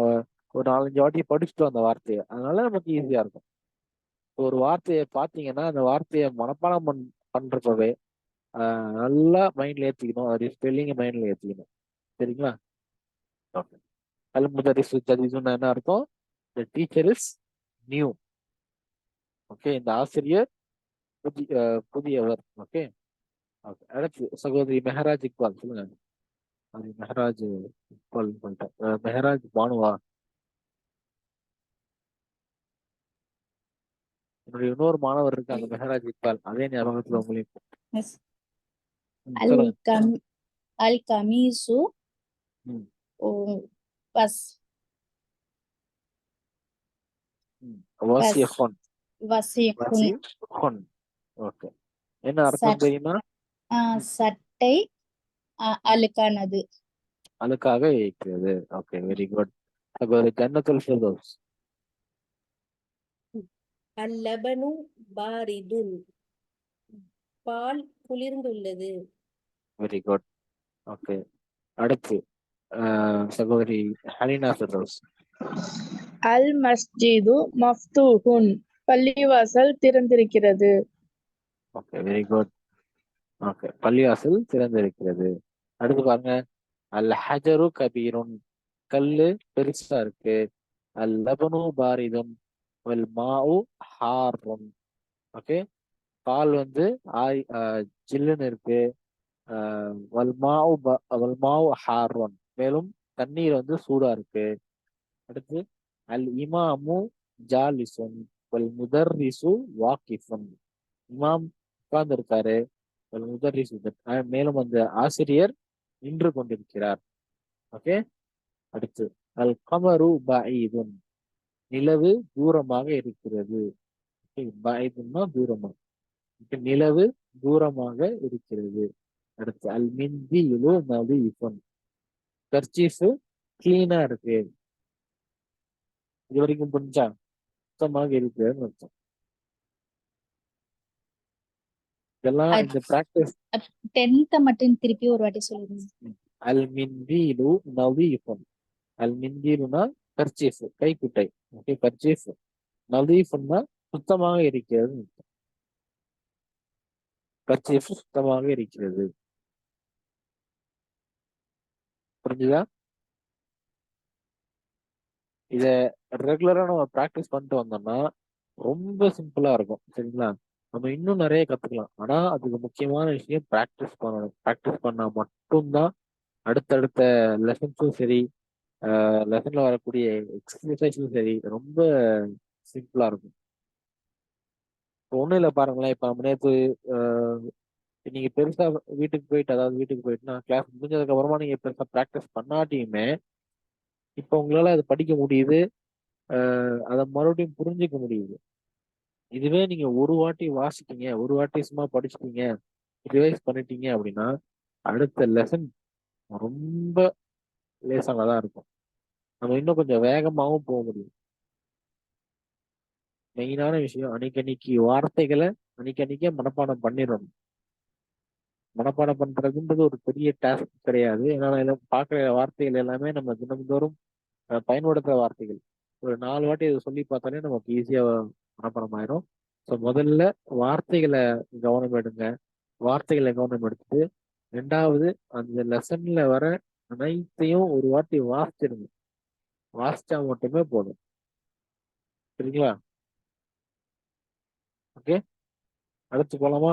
ஒரு 4-5 வாட்டி படிச்சுட்டோம் அந்த வார்த்தையை, அதனால நமக்கு ஈஸியா இருக்கும். ஒரு வார்த்தையை பார்த்தீங்கன்னா அந்த வார்த்தையை மனப்பாடம் பண்றப்பவே நல்லா மைண்ட்ல ஏற்றிக்கணும். அது ஸ்பெல்லிங்கை மைண்ட்ல ஏற்றிக்கணும். சரிங்களா? ஓகே, அல் முதரிசு ஜதீதுன்னா என்ன அர்த்தம்? The teacher is new. Okay, இந்த ஆசிரியர் புதியவர். Okay, okay. அடுத்து சகோதரி மெஹராஜ் இக்பால் சொல்லுங்க. அது மெஹராஜ் இக்பால் பண்ணிட்டேன். மெஹராஜ் பானுவா? என்னுடைய இன்னொரு மாணவர் இருக்காங்க மெஹராஜ் இக்பால், அதே ஞாபகத்துல உங்களுக்கு. அல் சொல்லுங்க. கம் அல் கமீசு ம், வஸ் ம். வஸ் வசியஹுன். வசிகுன் வசியஹுன். ஓகே, என்ன அர்த்தம் தெரியுமா? சட்டை அழுக்கானது. அழுக்காக இருக்கிறது. Okay, very good. சகோதரி ஜன்னத்துல் ஃபிர்தௌஸ். அல்லபனு பாரிதுன். பால் குளிர்ந்துள்ளது. Very good. ஓகே, அடுத்து சகோதரி ஹலினா ஃபிர்தௌஸ். அல் மஸ்ஜிது மஃப்தூஹுன். பள்ளிவாசல் திறந்திருக்கிறது. Okay, very good. ஓகே, பள்ளிவாசல் திறந்திருக்கிறது. அடுத்து பாருங்க, அல் ஹஜரு கபீருன். கல்லு பெருசா இருக்கு. அல் லபனு பாரிதுன் வல் மாஉ ஹார்ருன். ஓகே, பால் ஜில்லுன்னு இருக்கு. வல் மாஉ ஹார்ருன், மேலும் தண்ணீர் சூடா இருக்கு. அடுத்து அல் இமாமு ஜாலிசுன் வல் முதர்ரிசு வாக்கிஃபுன். இமாம் உட்கார்ந்து இருக்காரு. வல் முதர்ரிசு, மேலும் அந்த ஆசிரியர் நின்று கொண்டிருக்கிறார். ஓகே, அடுத்து அல் கமரு பஈதுன். நிலவு தூரமாக இருக்கிறது. பஈதுன்னா தூரமா. நிலவு தூரமாக இருக்கிறது. அடுத்து அல் மிந்திலு நதீஃபுன். கர்ச்சீஃபு கிளீனா இருக்கு. இது வரைக்கும் புரிஞ்சா? சுத்தமாக இருக்குன்னு அர்த்தம். இதெல்லாம் இந்த பிராக்டிஸ். 10th மட்டும் திருப்பி ஒரு வாட்டி சொல்லுங்க. அல் மிந்திலு நதீஃபுன். அல் மிந்திலுனா கர்ச்சீஃப், கைக்குட்டை. Okay, kerchief. நதீஃபுன்னா சுத்தமாக இருக்கிறது. கர்ச்சீஃப் சுத்தமாக இருக்கிறது. புரிஞ்சுதா? இத ரெகுலரா நம்ம ப்ராக்டிஸ் பண்ணிட்டு வந்தோம்னா ரொம்ப சிம்பிளா இருக்கும். சரிங்களா? நம்ம இன்னும் நிறைய கத்துக்கலாம். ஆனா அதுக்கு முக்கியமான விஷயம் ப்ராக்டிஸ் பண்ணணும். ப்ராக்டிஸ் பண்ணா மட்டும்தான் அடுத்தடுத்த லெசன்ஸும் சரி, லெசன்ல வரக்கூடிய எக்ஸசைஸும் சரி ரொம்ப சிம்பிளா இருக்கும். ஒண்ணும் இல்லை பாருங்களேன். இப்ப நம்ம நேற்று நீங்க பெருசா வீட்டுக்கு போயிட்டு, அதாவது வீட்டுக்கு போயிட்டுனா கிளாஸ் முடிஞ்சதுக்கு அப்புறமா நீங்க பெருசா ப்ராக்டிஸ் பண்ணாட்டியுமே இப்ப உங்களால அதை படிக்க முடியுது. அதை மறுபடியும் புரிஞ்சுக்க முடியுது. இதுவே நீங்க ஒரு வாட்டி வாசிட்டீங்க, ஒரு வாட்டி சும்மா படிச்சுட்டீங்க, ரிவைஸ் பண்ணிட்டீங்க அப்படின்னா அடுத்த லெசன் ரொம்ப லேசானதா இருக்கும். நம்ம இன்னும் கொஞ்சம் வேகமாகவும் போக முடியும். மெயினான விஷயம் அன்னைக்கு வார்த்தைகளை அன்னைக்கே மனப்பாடம் பண்ணிடணும். மனப்பாடம் பண்றதுன்றது ஒரு பெரிய டாஸ்க் கிடையாது. ஏன்னா பார்க்குற வார்த்தைகள் எல்லாமே நம்ம தினம்தோறும் பயன்படுத்துற வார்த்தைகள். ஒரு 4 வாட்டி இதை சொல்லி பார்த்தாலே நமக்கு ஈஸியா மனப்பாடம் ஆயிரும். ஸோ முதல்ல வார்த்தைகளை கவனம் எடுங்க. வார்த்தைகளை கவனம் எடுத்துட்டு 2வது அந்த லெசன்ல வர அனைத்தையும் ஒரு வாட்டி வாசிச்சிருங்க. வாசிச்சா மட்டுமே போதும். சரிங்களா? ஓகே, அடுத்து போலாமா?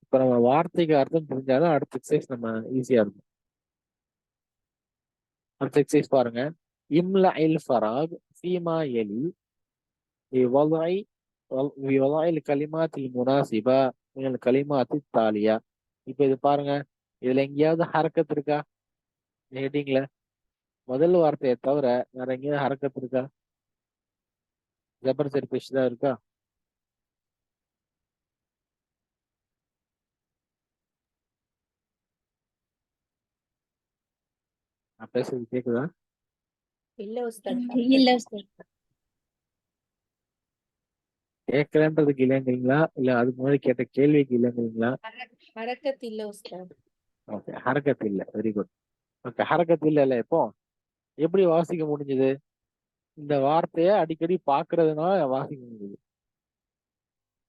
இப்ப நம்ம வார்த்தைக்கு அர்த்தம் தெரிஞ்சாலும் அடுத்த எக்ஸசைஸ் நம்ம ஈஸியா இருக்கும். அடுத்த எக்ஸசைஸ் பாருங்க. இம்ல இல் ஃபராக் ஃபீமா எலி بوضع بوضع الكلمات المناسبة من الكلمات التالية. இப்ப இது பாருங்க, இதுல எங்கேயாவது ஹரக்கத் இருக்கா? ஹெட்டிங்ல முதல் வார்த்தையை தவிர வேற எங்கேயாவது ஹரக்கத் இருக்கா? ஜபர் ஜெர் பேஷ் தான் இருக்கா? நான் பேசுறது கேக்குதா? இல்ல உஸ்தாத். இல்ல உஸ்தாத். கேட்கலன்றதுக்கு இல்லைங்கிறீங்களா, இல்ல அதுக்கு முன்னாடி கேட்ட கேள்விக்கு இல்லைங்கிறீங்களா? ஹரக்கத் இல்ல உஸ்தாத். ஓகே, ஹரக்கத் இல்ல. Very good. ஓகே, ஹரக்கத் இல்ல. இப்போ எப்படி வாசிக்க முடிஞ்சது? இந்த வார்த்தையை அடிக்கடி பாக்குறதுனால வாசிக்க முடியுது.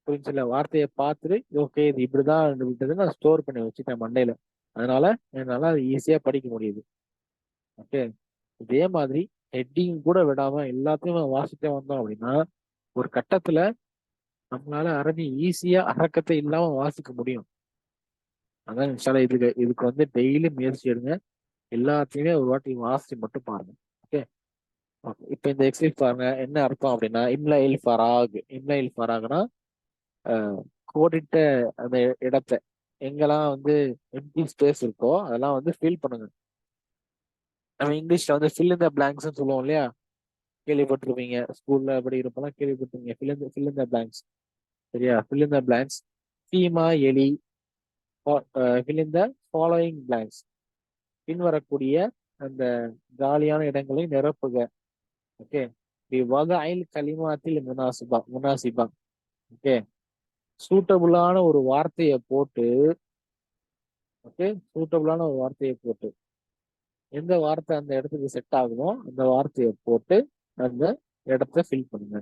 புரிஞ்சுல? வார்த்தையை பார்த்துட்டு ஓகே இது இப்படிதான் விட்டது நான் ஸ்டோர் பண்ணி வச்சுட்டேன் மண்டையில, அதனால என்னால அது ஈஸியா படிக்க முடியுது. ஓகே, இதே மாதிரி ஹெட்டிங் கூட விடாம எல்லாத்தையும் வாசிட்டே வந்தோம் அப்படின்னா ஒரு கட்டத்துல நம்மளால அரபி ஈஸியா அரக்கத்தை இல்லாம வாசிக்க முடியும். அதான் இன்ஷால்லா இதுக்கு வந்து டெய்லி முயற்சி எடுங்க. எல்லாத்தையுமே ஒரு வாட்டி வாசி மட்டும் பாருங்க. ஓகே, இப்ப இந்த எக்ஸசைஸ் பாருங்க. என்ன அர்த்தம் அப்படின்னா இம்ல இல் ஃபராக். இம்ல இல் ஃபராக்னா கோடிட்ட அந்த இடத்தை எங்கெல்லாம் வந்து எம்டி ஸ்பேஸ் இருக்கோ அதெல்லாம் வந்து ஃபில் பண்ணுங்க. நம்ம இங்கிலீஷ்ல வந்து ஃபில் இந்த பிளாங்க்ஸ் சொல்லுவோம் இல்லையா? கேள்விப்பட்டிருப்பீங்க, ஸ்கூல்ல படிக்கிறப்பெல்லாம் கேள்விப்பட்டிருப்பீங்க ஃபில் இந்த பிளாங்க்ஸ். சரியா? ஃபில் இந்த பிளாங்க்ஸ் ஃபீமா எலி ஃபில் இந்த ஃபாலோயிங் பிளாங்க்ஸ். பின்வரக்கூடிய அந்த காலியான இடங்களை நிரப்புக. ஓகே, வகையில் கலிமாத்தில் முனாசிபா. ஓகே, சூட்டபுளான ஒரு வார்த்தையை போட்டு, ஓகே சூட்டபுளான ஒரு வார்த்தையை போட்டு எந்த வார்த்தை அந்த இடத்துக்கு செட் ஆகுமோ அந்த வார்த்தையை போட்டு அந்த இடத்த ஃபில் பண்ணுங்க.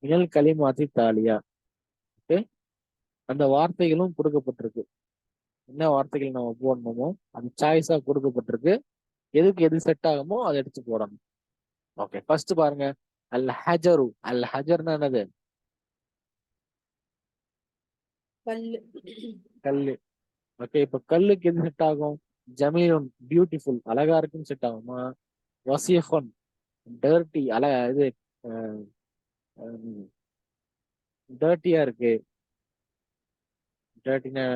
மினல் கலிமாத்தி தாலியா. ஓகே, அந்த வார்த்தைகளும் கொடுக்கப்பட்டிருக்கு. என்ன வார்த்தைகள் நம்ம போடணுமோ அது சாய்ஸா கொடுக்கப்பட்டிருக்கு. எதுக்கு எது செட் ஆகுமோ அதை எடுத்து போடணும். ஓகே, ஃபர்ஸ்ட் பாருங்க. அல் ஹஜரு. அல் ஹஜர்னா என்னது? கல்லு. கல்லு. ஓகே, இப்ப கல்லுக்கு எது செட் ஆகும்? ஜமீலுன் பியூட்டிஃபுல், அழகா இருக்குன்னு செட் ஆகுமா? வசிஃபன் டர்ட்டி, இது டர்ட்டியா இருக்கு. டர்ட்டினா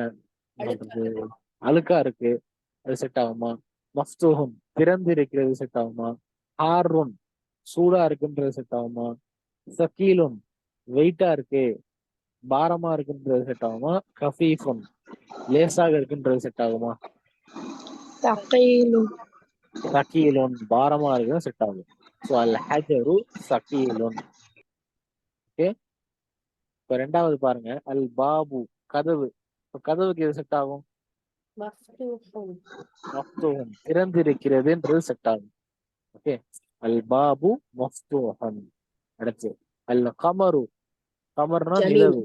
அழுக்கா இருக்கு, அது செட் ஆகுமா? மஃப்தூஹுன் திறந்து இருக்கிறது செட் ஆகுமா? ஹாருன் சூடா இருக்குன்றது செட் ஆகுமா? சகீலுன் வெயிட்டா இருக்கு, பாரமா இருக்குன்றது செட் ஆகுமா? கஃபீஃபுன் லேசாக இருக்குன்றது செட் ஆகுமா? தகையிலும் சகீலுன் பாரமா இருக்குன்னு செட் ஆகும். ஸோ அல் ஹஜரு சகீலுன். ஓகே, இப்ப 2வது பாருங்க. அல் பாபு கதவு. இப்ப கதவுக்கு எது செட் ஆகும்? மஃப்தூஹுன். மஃப்தூஹுன் திறந்திருக்கிறதுன்றது செட் ஆகும். ஓகே, அல் பாபு மஃப்தூஹன். அடுத்து அல் கமரு. கமர்னா ஜமீல். நிலவு.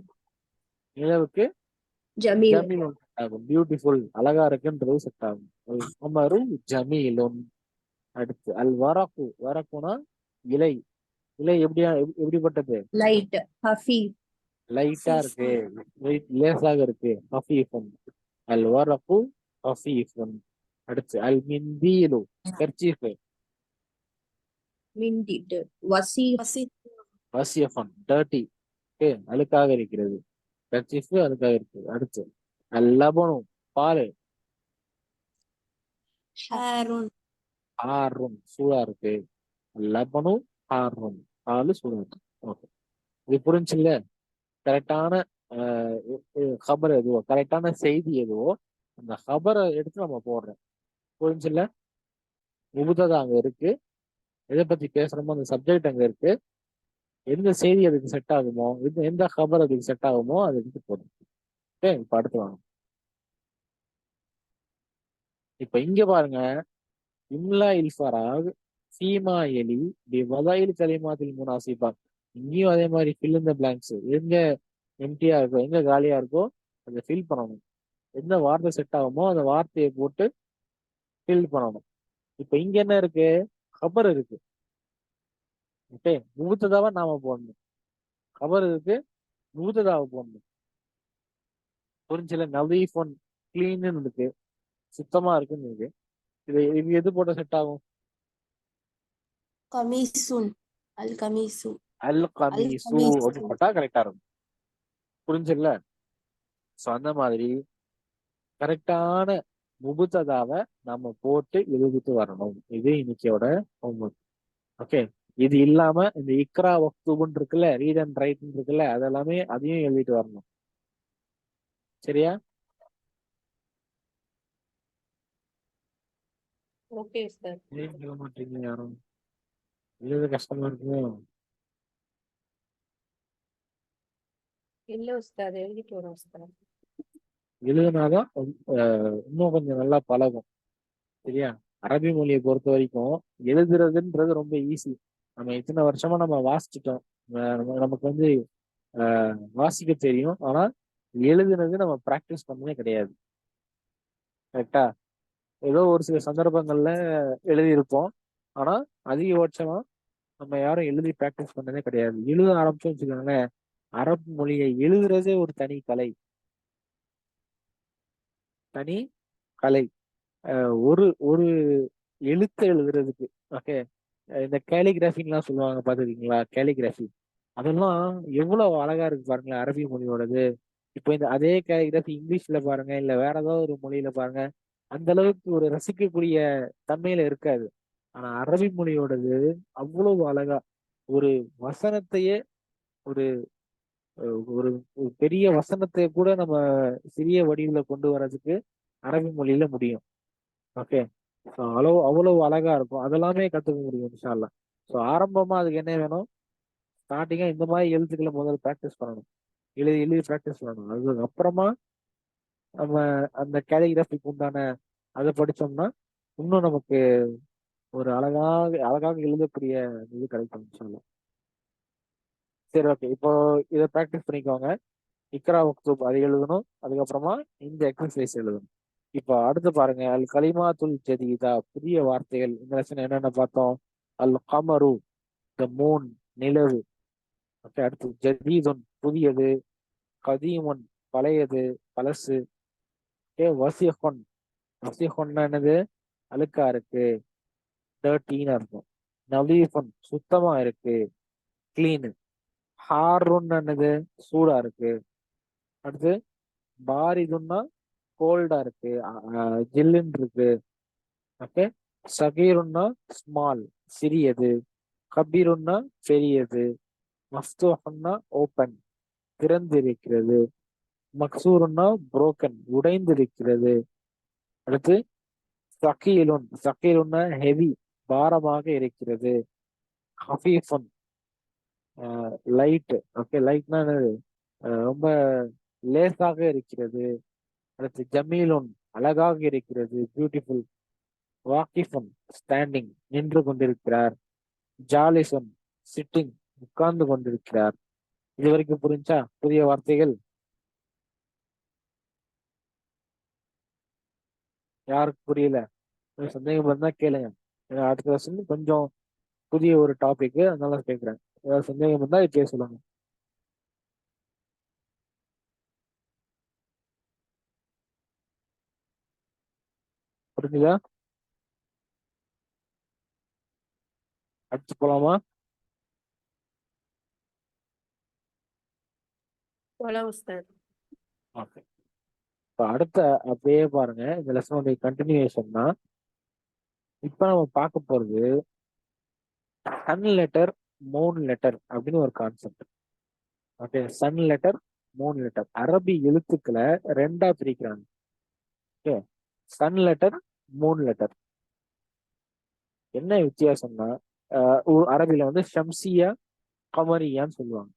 நிலவுக்கு ஜமீல். ஜமீலுன் செட் ஆகும். பியூட்டிஃபுல் அழகா இருக்குன்றது செட் ஆகும். அல் கமரு ஜமீலுன். அடுத்து அல் வரகு. வரகுனா இலை. இலை எப்படிப்பட்டது? லைட் ஹஃபீஃப். லைட்டா இருக்கு, லேசாக இருக்கு. ஹஃபீஃபுன். அல் வரகு ஹஃபீஃபுன். அடுத்து அல் மிந்தீலு கர்ச்சீஃப். Minted. Wasif. வசியஃபன் டர்ட்டி. ஓகே, அழுக்காக இருக்கிறது. கர்ச்சீஃப் அழுக்காக இருக்குது. அடுத்து லபனும் பால். ஹாரூன் ஆறும் சூடா இருக்கு. லபனும் ஆறும் பால் சூடா இருக்கு. ஓகே, இது புரிஞ்சுல? கரெக்டான ஹபர் எதுவோ, கரெக்டான செய்தி எதுவோ அந்த ஹபரை எடுத்து நம்ம போடுறோம். புரிஞ்சுல? முபுததா அங்க இருக்கு, எதை பத்தி பேசுறோமோ அந்த சப்ஜெக்ட் அங்க இருக்கு, எந்த செய்தி அதுக்கு செட் ஆகுமோ, எந்த ஹபர் அதுக்கு செட் ஆகுமோ அதை எடுத்து போடுறோம். ஓகே, இப்ப அடுத்து வாங்க. இப்ப இங்க பாருங்க, இம்லா இல் ஃபராக் சீமா எலி பி வதாயில் கலிமாத்தில் முனாசிபா. இங்கேயும் அதே மாதிரி ஃபில் இந்த பிளாங்க்ஸ். எங்க எம்டியா இருக்கோ, எங்க காலியா இருக்கோ அதை ஃபில் பண்ணணும். எந்த வார்த்தை செட் ஆகுமோ அந்த வார்த்தையை போட்டு ஃபில் பண்ணணும். இப்ப இங்க என்ன இருக்கு? கபர் இருக்கு. ஓகே, முகத்ததாவை நாம போடணும். கபர் இருக்கு, முகத்ததாவை போடணும். புரிஞ்சுல? நவீஃபன் கிளீன்னு இருக்கு, சுத்தமா இருக்குன்னு இருக்கு. இது எது போட்ட செட் ஆகும்? கமீசுன் அல் கமீசு அல் அல் கமீசு கமீசு அப்படின்னு போட்டா கரெக்டா இருக்கும். புரிஞ்சுல? ஸோ அந்த மாதிரி கரெக்டான முபுத்ததாவை நம்ம போட்டு எழுதிட்டு வரணும். இது இன்னைக்கோட ஹோம்ஒர்க். ஓகே, இது இல்லாம இந்த இக்ரா வக்துபுன்னு இருக்குல்ல, ரீட் அண்ட் ரைட் இருக்குல்ல, அதெல்லாமே அதையும் எழுதிட்டு வரணும். சரியா? Okay sir. ஏன் எழுத மாட்டீங்க யாரும்? எழுத கஷ்டமா இருக்குமோ? இல்ல உஸ்தாத், எழுதிட்டு வரோம் உஸ்தாத். எழுதுனாதான் இன்னும் கொஞ்சம் நல்லா பழகும். சரியா? அரபி மொழியை பொறுத்த வரைக்கும் எழுதுறதுன்றது ரொம்ப ஈஸி. நம்ம இத்தனை வருஷமா நம்ம வாசிச்சிட்டோம். நமக்கு வந்து வாசிக்க தெரியும். ஆனா எழுதுனது நம்ம ப்ராக்டிஸ் பண்ணவே கிடையாது. கரெக்டா? ஏதோ ஒரு சில சந்தர்ப்பங்கள்ல எழுதியிருப்போம். ஆனா அதிகபட்சமா நம்ம யாரும் எழுதி ப்ராக்டிஸ் பண்ணதே கிடையாது. எழுத ஆரம்பிச்சோம்னு வச்சுக்கோங்களேன், அரபு மொழியை எழுதுறதே ஒரு தனி கலை. தனி கலை. ஒரு ஒரு எழுத்து எழுதுறதுக்கு. ஓகே, இந்த கேலிகிராஃபின்லாம் சொல்லுவாங்க, பார்த்துருக்கீங்களா? கேலிகிராஃபி அதெல்லாம் எவ்வளவு அழகா இருக்கு பாருங்களேன், அரபி மொழியோடது. இப்போ இந்த அதே கேலிகிராஃபி இங்கிலீஷ்ல பாருங்க, இல்ல வேற ஏதாவது ஒரு மொழியில பாருங்க, அந்த அளவுக்கு ஒரு ரசிக்கக்கூடிய தன்மையில இருக்காது. ஆனா அரபி மொழியோடது அவ்வளவு அழகா ஒரு வசனத்தையே ஒரு ஒரு ஒரு பெரிய வசனத்தை கூட நம்ம சிறிய வடிவில் கொண்டு வர்றதுக்கு அரபி மொழியில முடியும். ஓகே, ஸோ அவ்வளவு அழகா இருக்கும். அதெல்லாமே கத்துக்க முடியும் இன்ஷா அல்லாஹ். ஸோ ஆரம்பமா அதுக்கு என்ன வேணும்? ஸ்டார்டிங்கா இந்த மாதிரி எழுத்துக்களை முதல்ல ப்ராக்டிஸ் பண்ணணும். எழுதி எழுதி ப்ராக்டிஸ் பண்ணணும். அதுக்கு அப்புறமா நம்ம அந்த கேலிகிராஃபிக்கு உண்டான அதை படிச்சோம்னா இன்னும் நமக்கு ஒரு அழகாக அழகாக எழுதக்கூடிய இது கிடைக்கும் இன்ஷா அல்லாஹ். சரி, ஓகே, இப்போ இதை ப்ராக்டிஸ் பண்ணிக்கோங்க. இக்ரா மக்தூப் அது எழுதணும். அதுக்கப்புறமா இந்த எக்ஸசைஸ் எழுதணும். இப்போ அடுத்து பாருங்க, அல் கலிமாத்துல் ஜதீதா புதிய வார்த்தைகள். இந்த லெசன் என்னென்ன பார்த்தோம்? அல் கமரு த மூன் நிலவு. ஓகே, அடுத்து ஜதீதுன் புதியது, கதீமுன் பழையது பழசு. ஓகே, வசிஹொன் வசிஹொன்னா என்னது? அழுக்கா இருக்கு, டர்ட்டின்னு இருக்கும். நவீஃபன் சுத்தமா இருக்கு, கிளீனு. ஹாருன்னு என்னது? சூடா இருக்கு. அடுத்து பாரிதுன்னா கோல்டா இருக்கு, ஜில்லுன்னு இருக்கு. ஓகே, சகீருன்னா ஸ்மால் சிறியது, கபீருன்னா பெரியது, மஃப்தூஹுன்னா ஓப்பன் திறந்திருக்கிறது, மக்சூருன்னா புரோக்கன் உடைந்திருக்கிறது. அடுத்து சகீலுன்னா ஹெவி பாரமாக இருக்கிறது, ஹஃபீஃபுன் லைட். ஓகே, லைட்னா என்னது? ரொம்ப லேசாக இருக்கிறது. அடுத்து ஜமீலுன் அழகாக இருக்கிறது, பியூட்டிஃபுல். வாக்கிஃபுன் ஸ்டாண்டிங் நின்று கொண்டிருக்கிறார், ஜாலிசுன் சிட்டிங் உட்கார்ந்து கொண்டிருக்கிறார். இது வரைக்கும் புரிஞ்சா புதிய வார்த்தைகள்? யாருக்கு புரியல? சந்தேகம் இருந்தா கேளுங்க. ஏன்னா அடுத்த வருஷம் கொஞ்சம் புதிய ஒரு டாபிக், அதனால கேட்கிறேன். ஏதாவது சந்தேகம் இருந்தா இப்பயே சொல்லுங்க. புரிஞ்சுதா? அடுத்து போலாமா? போலாம் உஸ்தாத். ஓகே. இப்போ அடுத்த அப்படியே பாருங்க, இந்த லெசனுடைய கண்டினியூஷன் தான். இப்போ நம்ம பார்க்க போறது சன் லெட்டர், மூன் லெட்டர் அப்படின்னு ஒரு concept. Okay, sun letter, moon letter அரபி எழுத்துக்களை ரெண்டா பிரிக்கிறாங்க. Okay, sun letter, moon letter. என்ன வித்தியாசம்னா அரபில வந்து ஷம்சியா, கமரியான்னு சொல்லுவாங்க.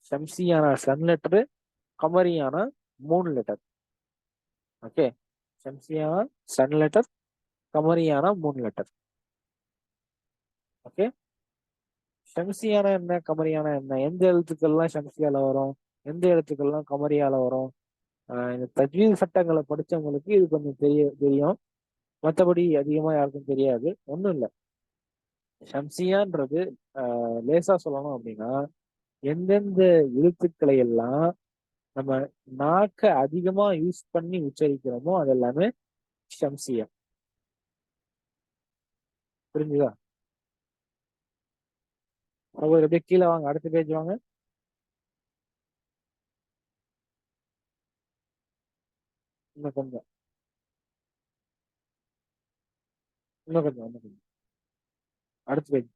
ஷம்சியான சன் லெட்டரு, கமரியான மூன் லெட்டர். ஓகே, ஷம்சியான சன் லெட்டர், கமரியான மூன் லெட்டர். ஓகே, ஷம்சியான என்ன, கமரியான என்ன, எந்த எழுத்துக்கள்லாம் ஷம்சியால வரும், எந்த எழுத்துக்கள்லாம் கமரியால வரும்? இந்த தஜ்வீத் சட்டங்களை படிச்சவங்களுக்கு இது கொஞ்சம் தெரியும். மற்றபடி அதிகமா யாருக்கும் தெரியாது. ஒன்றும் இல்லை, ஷம்சியான்றது லேசா சொல்லணும் அப்படின்னா, எந்தெந்த எழுத்துக்களை எல்லாம் நம்ம நாக்க அதிகமா யூஸ் பண்ணி உச்சரிக்கிறோமோ அது எல்லாமே ஷம்சியா. புரிஞ்சுதா? அப்படியே கீழே வாங்க, அடுத்த பேஜ் வாங்க. இன்னும் கொஞ்சம், இன்னும் கொஞ்சம், இன்னும் கொஞ்சம். அடுத்த பேஜ்.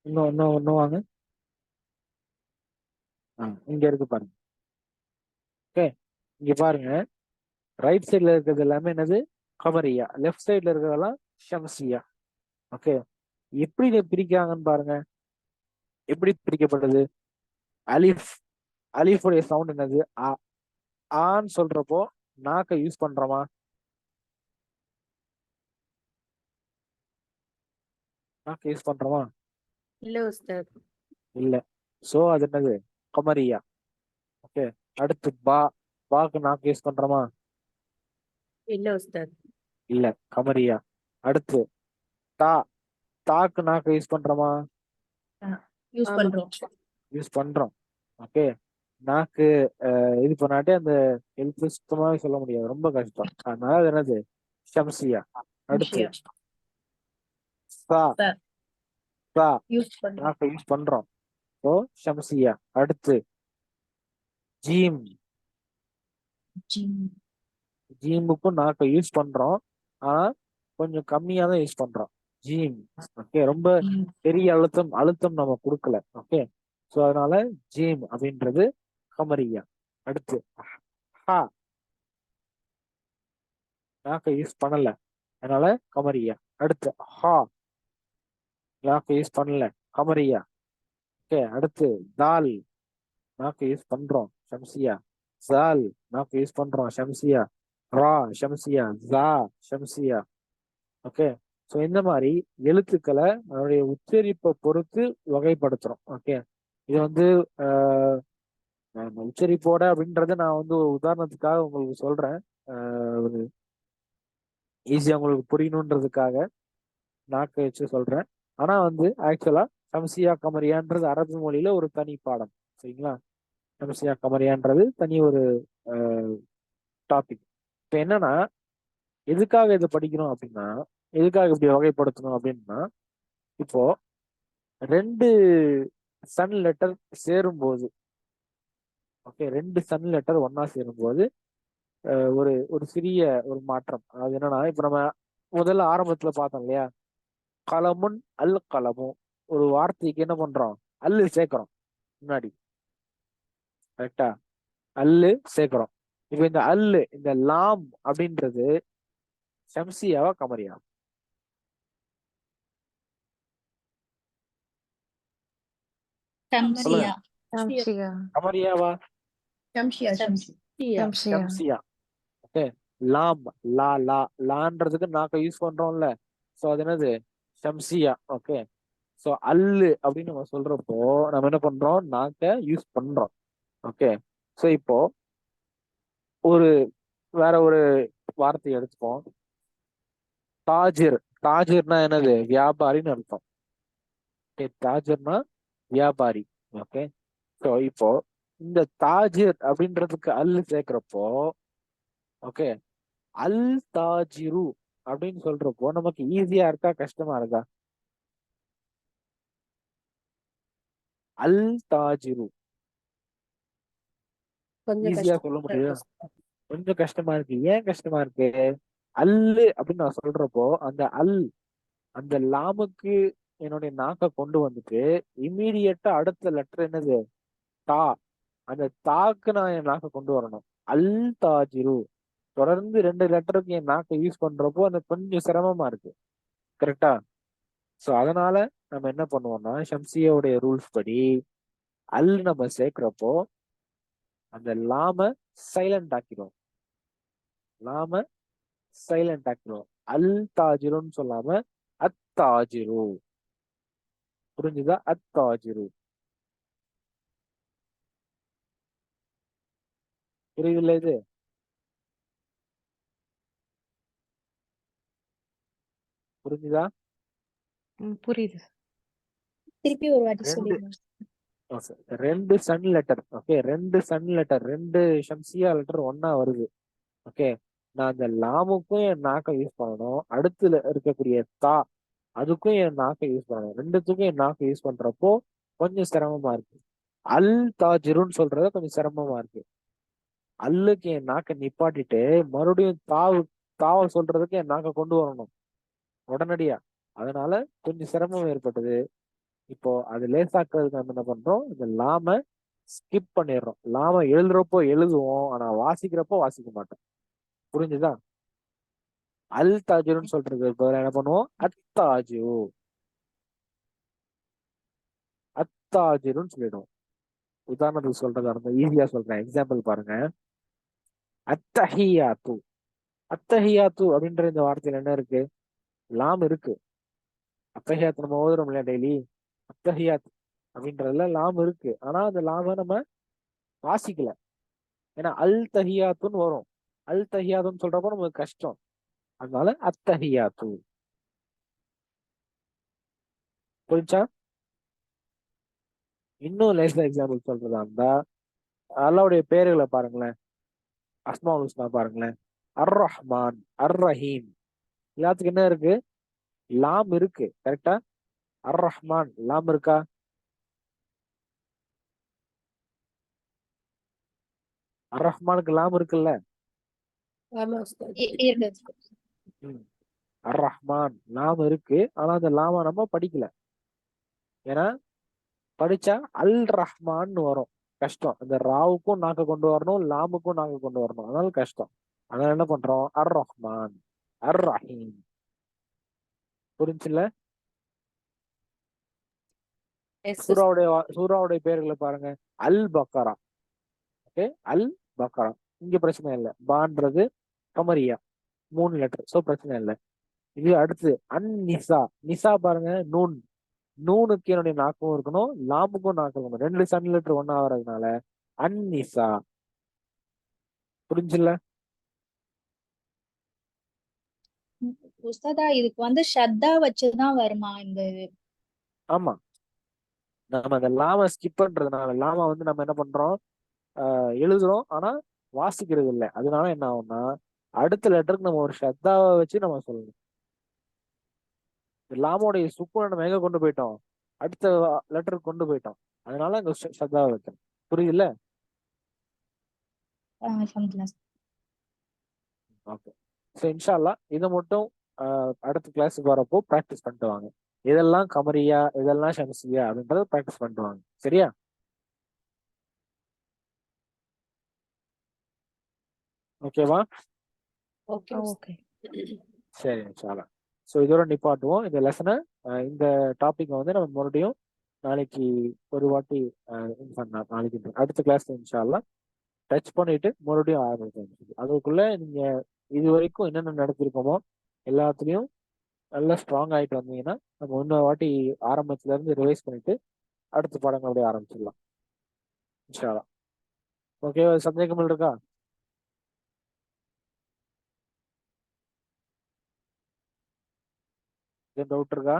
இன்னும் இன்னும் இன்னும் வாங்க. இங்க இருக்கு பாருங்க. ஓகே, இங்க பாருங்க, ரைட் சைட்ல இருக்கிறது எல்லாமே என்னது, கமரியா. லெஃப்ட் சைட்ல இருக்கிறதெல்லாம் ஷம்சியா. ஓகே, எப்படி இதை பிரிக்கிறாங்கன்னு பாருங்க. எப்படி பிரிக்கப்படுது? அலிஃப், அலிஃபுடைய சவுண்ட் என்னது? ஆன்னு சொல்றப்போ நாக்க யூஸ் பண்றோமா? நாக்க யூஸ் பண்றோமா? இல்ல உஸ்தாத். இல்ல. சோ அது என்னது, கமரியா. ஓகே, அடுத்து பாக்கு நாக்கு யூஸ் பண்றோமா? இல்ல உஸ்தாத். இல்ல, கமரியா. அடுத்து தாக்கு நாக்கு யூஸ் பண்றோமா? யூஸ் ஆமா. பண்றோம். யூஸ் பண்றோம். ஓகே, நாக்கு இது பண்ணாட்டே அந்த எழுத்து சுத்தமாவே சொல்ல முடியாது, ரொம்ப கஷ்டம். அதனால அது என்னது, ஷம்சியா. அடுத்து சா, Sir. சா யூஸ் பண்றோம். நாக்கு யூஸ் பண்றோம். ஸோ ஷம்சியா. அடுத்து ஜீம், ஜீமுக்கும் நாக்க யூஸ் பண்றோம், ஆனா கொஞ்சம் கம்மியா தான் யூஸ் பண்றோம். ஜீம். ஓகே, ரொம்ப பெரிய அழுத்தம் நம்ம கொடுக்கல. ஓகே, ஸோ அதனால ஜீம் அப்படின்றது கமரியா. அடுத்து ஹா, நாக்க யூஸ் பண்ணல, அதனால கமரியா. அடுத்து ஹா, நாக்க யூஸ் பண்ணல, கமரியா. ஓகே, அடுத்து தால், நாக்க யூஸ் பண்றோம், ஷம்சியா. ஜால், நாக்க யூஸ் பண்றோம், ஷம்சியா. ரா, ஷம்சியா. ஜா, ஷம்சியா. ஓகே, ஸோ இந்த மாதிரி எழுத்துக்களை அதனுடைய உச்சரிப்பை பொறுத்து வகைப்படுத்துறோம். ஓகே, இது வந்து உச்சரிப்போட அப்படின்றத நான் வந்து ஒரு உதாரணத்துக்காக உங்களுக்கு சொல்றேன், ஒரு ஈஸியா உங்களுக்கு புரியணுன்றதுக்காக நாக்க வச்சு சொல்றேன். ஆனா வந்து ஆக்சுவலா ஷம்சியா கமரியான்றது அரபி மொழியில ஒரு தனி பாடம். சரிங்களா? ஷம்சியா கமரியான்றது தனி ஒரு டாபிக். இப்ப என்னன்னா, எதுக்காக இதை படிக்கணும் அப்படின்னா, எதுக்காக இப்படி வகைப்படுத்தணும் அப்படின்னா, இப்போ 2 சன் லெட்டர் சேரும்போது, ஓகே, 2 சன் லெட்டர் ஒன்னா சேரும்போது ஒரு ஒரு சிறிய ஒரு மாற்றம். அது என்னன்னா, இப்ப நம்ம முதல்ல ஆரம்பத்துல பார்த்தோம் இல்லையா, கலமுன் அல் கலமும், ஒரு வார்த்தைக்கு என்ன பண்றோம், அல்லு சேர்க்கிறோம் முன்னாடி. கரெக்டா? அல்லு சேர்க்கிறோம். இப்ப இந்த அல்லு, இந்த லாம் அப்படின்றது ஷம்சியாவா கமரியா? ஷம்சியா. ஷம்சியா. கமரியாவா? ஷம்சியா. ஷம்சியா. ஷம்சியா. ஷம்சியா. ஓகே, லாம், லான்றதுக்கு நாக்க யூஸ் பண்றோம்ல, சோ அது என்னது, ஷம்சியா. ஓகே, ஸோ அல்லு அப்படின்னு நம்ம சொல்றப்போ நம்ம என்ன பண்றோம், நாக்க யூஸ் பண்றோம். ஓகே, ஸோ இப்போ ஒரு வேற ஒரு வார்த்தை எடுத்துப்போம். தாஜிர். தாஜிர்னா என்னது, வியாபாரின்னு அர்த்தம். ஓகே, தாஜிர்னா வியாபாரி. ஓகே, ஸோ இப்போ இந்த தாஜிர் அப்படின்றதுக்கு அல்லு சேர்க்கிறப்போ ஓகே. அல் தாஜிரு அப்படின்னு சொல்றப்போ நமக்கு ஈஸியா இருக்கா கஷ்டமா இருக்கா? அல் தாஜிரு கொஞ்சம் ஈஸியா கஷ்டமா சொல்ல தான் முடியுதா? இருக்கு உஸ்தாத். கொஞ்சம் கஷ்டமா இருக்கு. ஏன் கஷ்டமா இருக்கு? அல்லு அப்படின்னு நான் சொல்றப்போ அந்த லாமுக்கு என்னுடைய நாக்கை கொண்டு வந்துட்டு இம்மீடியட்டா அடுத்த லெட்டர் என்னது? தா. அந்த தாக்கு நான் என் நாக்கை கொண்டு வரணும். அல் தாஜிரு. தொடர்ந்து 2 லெட்டருக்கு என் நாக்கை யூஸ் பண்றப்போ அந்த கொஞ்சம் சிரமமா இருக்கு. கரெக்டா? சோ அதனால நம்ம என்ன பண்ணுவோம்னா ஷம்சியோடைய ரூல்ஸ் படி நம்ம சேர்க்கிறப்போ அந்த சைலண்ட் ஆக்கிடும். லாம சைலண்ட் ஆக்கிடும். அல் தாஜிருன்னு சொல்லாம அத்தாஜிரு. புரிஞ்சுதா? அத்தாஜிரு. புரியுதுல்ல இது? புரிஞ்சுதா? புரியுது. திருப்பி ஒரு வாட்டி 2 சொல்லிடுங்க. 2 sun letter. Okay, 2 sun letter, 2 ஷம்சியா லெட்டர் ஒன்னா வருது. ஓகே, நான் அந்த லாமுக்கும் என் நாக்கை யூஸ் பண்ணணும். அடுத்துல இருக்கக்கூடிய தா அதுக்கும் என் நாக்கை யூஸ் பண்ணணும். 2த்துக்கும் என் நாக்கை யூஸ் பண்றப்போ கொஞ்சம் சிரமமா இருக்கு. அல் தாஜிருன்னு சொல்றது கொஞ்சம் சிரமமா இருக்கு. அல்லுக்கு என் நாக்கை நிப்பாட்டிட்டு மறுபடியும் தாவை சொல்றதுக்கு என் நாக்கை கொண்டு வரணும் உடனடியா. அதனால கொஞ்சம் சிரமம் ஏற்பட்டது. இப்போ அது லேசாக்குறதுக்கு நம்ம என்ன பண்றோம்? இந்த லாம ஸ்கிப் பண்ணிடுறோம். லாம எழுதுறப்போ எழுதுவோம், ஆனா வாசிக்கிறப்போ வாசிக்க மாட்டோம். புரிஞ்சுதா? அல் தாஜிருன்னு சொல்றதுக்கு பதிலா என்ன பண்ணுவோம்? அத்தாஜிருன்னு சொல்லிடுவோம். உதாரணத்துக்கு சொல்றதா இருந்தா ஈஸியா சொல்றேன். எக்ஸாம்பிள் பாருங்க. அத்தஹியாத்து. அத்தஹியாத்து அப்படின்ற இந்த வார்த்தையில என்ன இருக்கு? லாம் இருக்கு. அத்தஹியாத் நம்ம ஓதுறோம் இல்லையா டெய்லி? அத்தஹியாத் அப்படின்றதுல லாம் இருக்கு. ஆனா அந்த லாம நம்ம வாசிக்கல. ஏன்னா அல் தஹியாத்துன்னு வரும். அல் தஹியாத்துன்னு சொல்றப்போ நமக்கு கஷ்டம். அதனால அத்தஹியாத்து. புரிஞ்சா? இன்னும் லேசா எக்ஸாம்பிள் சொல்றதா இருந்தா அல்லாவுடைய பேர்களை பாருங்களேன். அஸ்மாவுல் ஹுஸ்னா பாருங்களேன். அர் ரஹ்மான், அர் ரஹீம், எல்லாத்துக்கும் என்ன இருக்கு? லாம் இருக்கு. கரெக்டா? அர் ரஹ்மான் லாம் இருக்கா? அர் ரஹ்மானுக்கு லாம் இருக்குல்ல? ஆமா உஸ்தாத். இருக்கு. ம். அர் ரஹ்மான் லாம் இருக்கு. ஆனா அந்த லாம நம்ம படிக்கல. ஏன்னா படிச்சா அல் ரஹ்மான்னு வரும். கஷ்டம். இந்த ராவுக்கும் நாக்க கொண்டு வரணும், லாமுக்கும் நாக்க கொண்டு வரணும். அதனால கஷ்டம். அதனால என்ன பண்றோம்? அர் ரஹ்மான், அர் ரஹீம். புரிஞ்சுல? எஸ் உஸ்தாத். சூராவுடைய பேர்களை பாருங்க. அல் பக்கரா. ஓகே, அல் பக்கரா. இங்க பிரச்சனை இல்லை. பான்றது கமரியா 3 லெட்டர், சோ பிரச்சனை இல்லை. இது அடுத்து அன் நிசா. நிசா பாருங்க, நூன். நூனுக்கு என்னுடைய நாக்கும் இருக்கணும், லாமுக்கும் நாக்கு இருக்கணும். 2 சன் லெட்டர் ஒன்னா வர்றதுனால அன் நிசா. புரிஞ்சுல? உஸ்தாதா இதுக்கு வந்து ஷத்தா வச்சுதான் வருமா இந்த ஆமா, நம்ம அந்த லாம ஸ்கிப் பண்றதுனால லாமா வந்து நம்ம என்ன பண்றோம்? எழுதுறோம், ஆனா வாசிக்கிறது இல்லை. அதனால என்ன ஆகும்னா அடுத்த லெட்டருக்கு நம்ம ஒரு ஷத்தாவை வச்சு நம்ம சொல்லணும். லாமோடைய சுக்குனை நம்ம எங்க கொண்டு போயிட்டோம்? அடுத்த லெட்டருக்கு கொண்டு போயிட்டோம். அதனால அங்க ஷத்தாவை வைக்கணும். புரியுதுல்ல? சம்திங். ஓகே. ஸோ இன்ஷா அல்லாஹ் இதை மட்டும் அடுத்த கிளாஸுக்கு வரப்போ ப்ராக்டிஸ் பண்ணிட்டு வாங்க. இதெல்லாம் கமரியா, இதெல்லாம் ஷம்சியா அப்படின்றத ப்ராக்டிஸ் பண்ணிட்டு வாங்க. சரியா? ஓகேவா? ஓகே உஸ்தாத். ஓகே. சரி இன்ஷா அல்லாஹ். ஸோ இதோட நிப்பாட்டுவோம் இந்த லெசனை. இந்த டாபிக் வந்து நம்ம மறுபடியும் நாளைக்கு ஒரு வாட்டி நாளைக்கு அடுத்த கிளாஸ்ல இன்ஷா அல்லாஹ் டச் பண்ணிட்டு மறுபடியும் ஆரம்பிச்சோம். அதுக்குள்ள நீங்க இது வரைக்கும் என்னென்ன நடத்திருக்கோமோ எல்லாத்துலயும் நல்லா ஸ்ட்ராங் ஆயிட்டு வந்தீங்கன்னா நம்ம இன்னொரு வாட்டி ஆரம்பத்துல இருந்து ரிவைஸ் பண்ணிட்டு அடுத்த பாடங்கள் அப்படியே ஆரம்பிச்சிடலாம் இன்ஷா அல்லாஹ். ஓகே, சந்தேகங்கள் இருக்கா? டவுட் இருக்கா?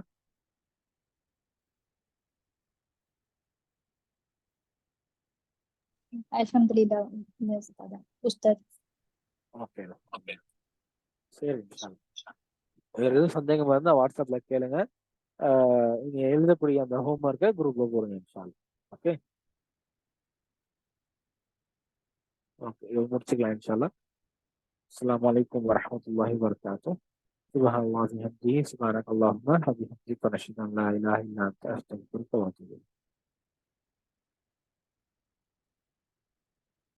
அல்ஹம்துலில்லாஹ் உஸ்தாதா. ஓகே சரி இன்ஷால்லா. வேற எதுவும் சந்தேகமா இருந்தா வாட்ஸ்அப்ல கேளுங்க. நீங்க எழுதக்கூடிய அந்த ஹோம்ஒர்க்கை குரூப்ல போடுங்க இன்ஷால்லா. ஓகே ஓகே இது முடிச்சுக்கலாம் இன்ஷால்லா. அஸ்ஸலாமு அலைக்கும் வரஹ்மத்துல்லாஹி வபரகாத்துஹு. சுப்ஹானல்லாஹி வபிஹம்திஹி சுப்ஹானக்கல்லாஹும்ம வபிஹம்திக நஷ்ஹது அன் லா இலாஹா இல்லா அன்த அஸ்தக்ஃபிருக வ அத்தூபு இலைக்.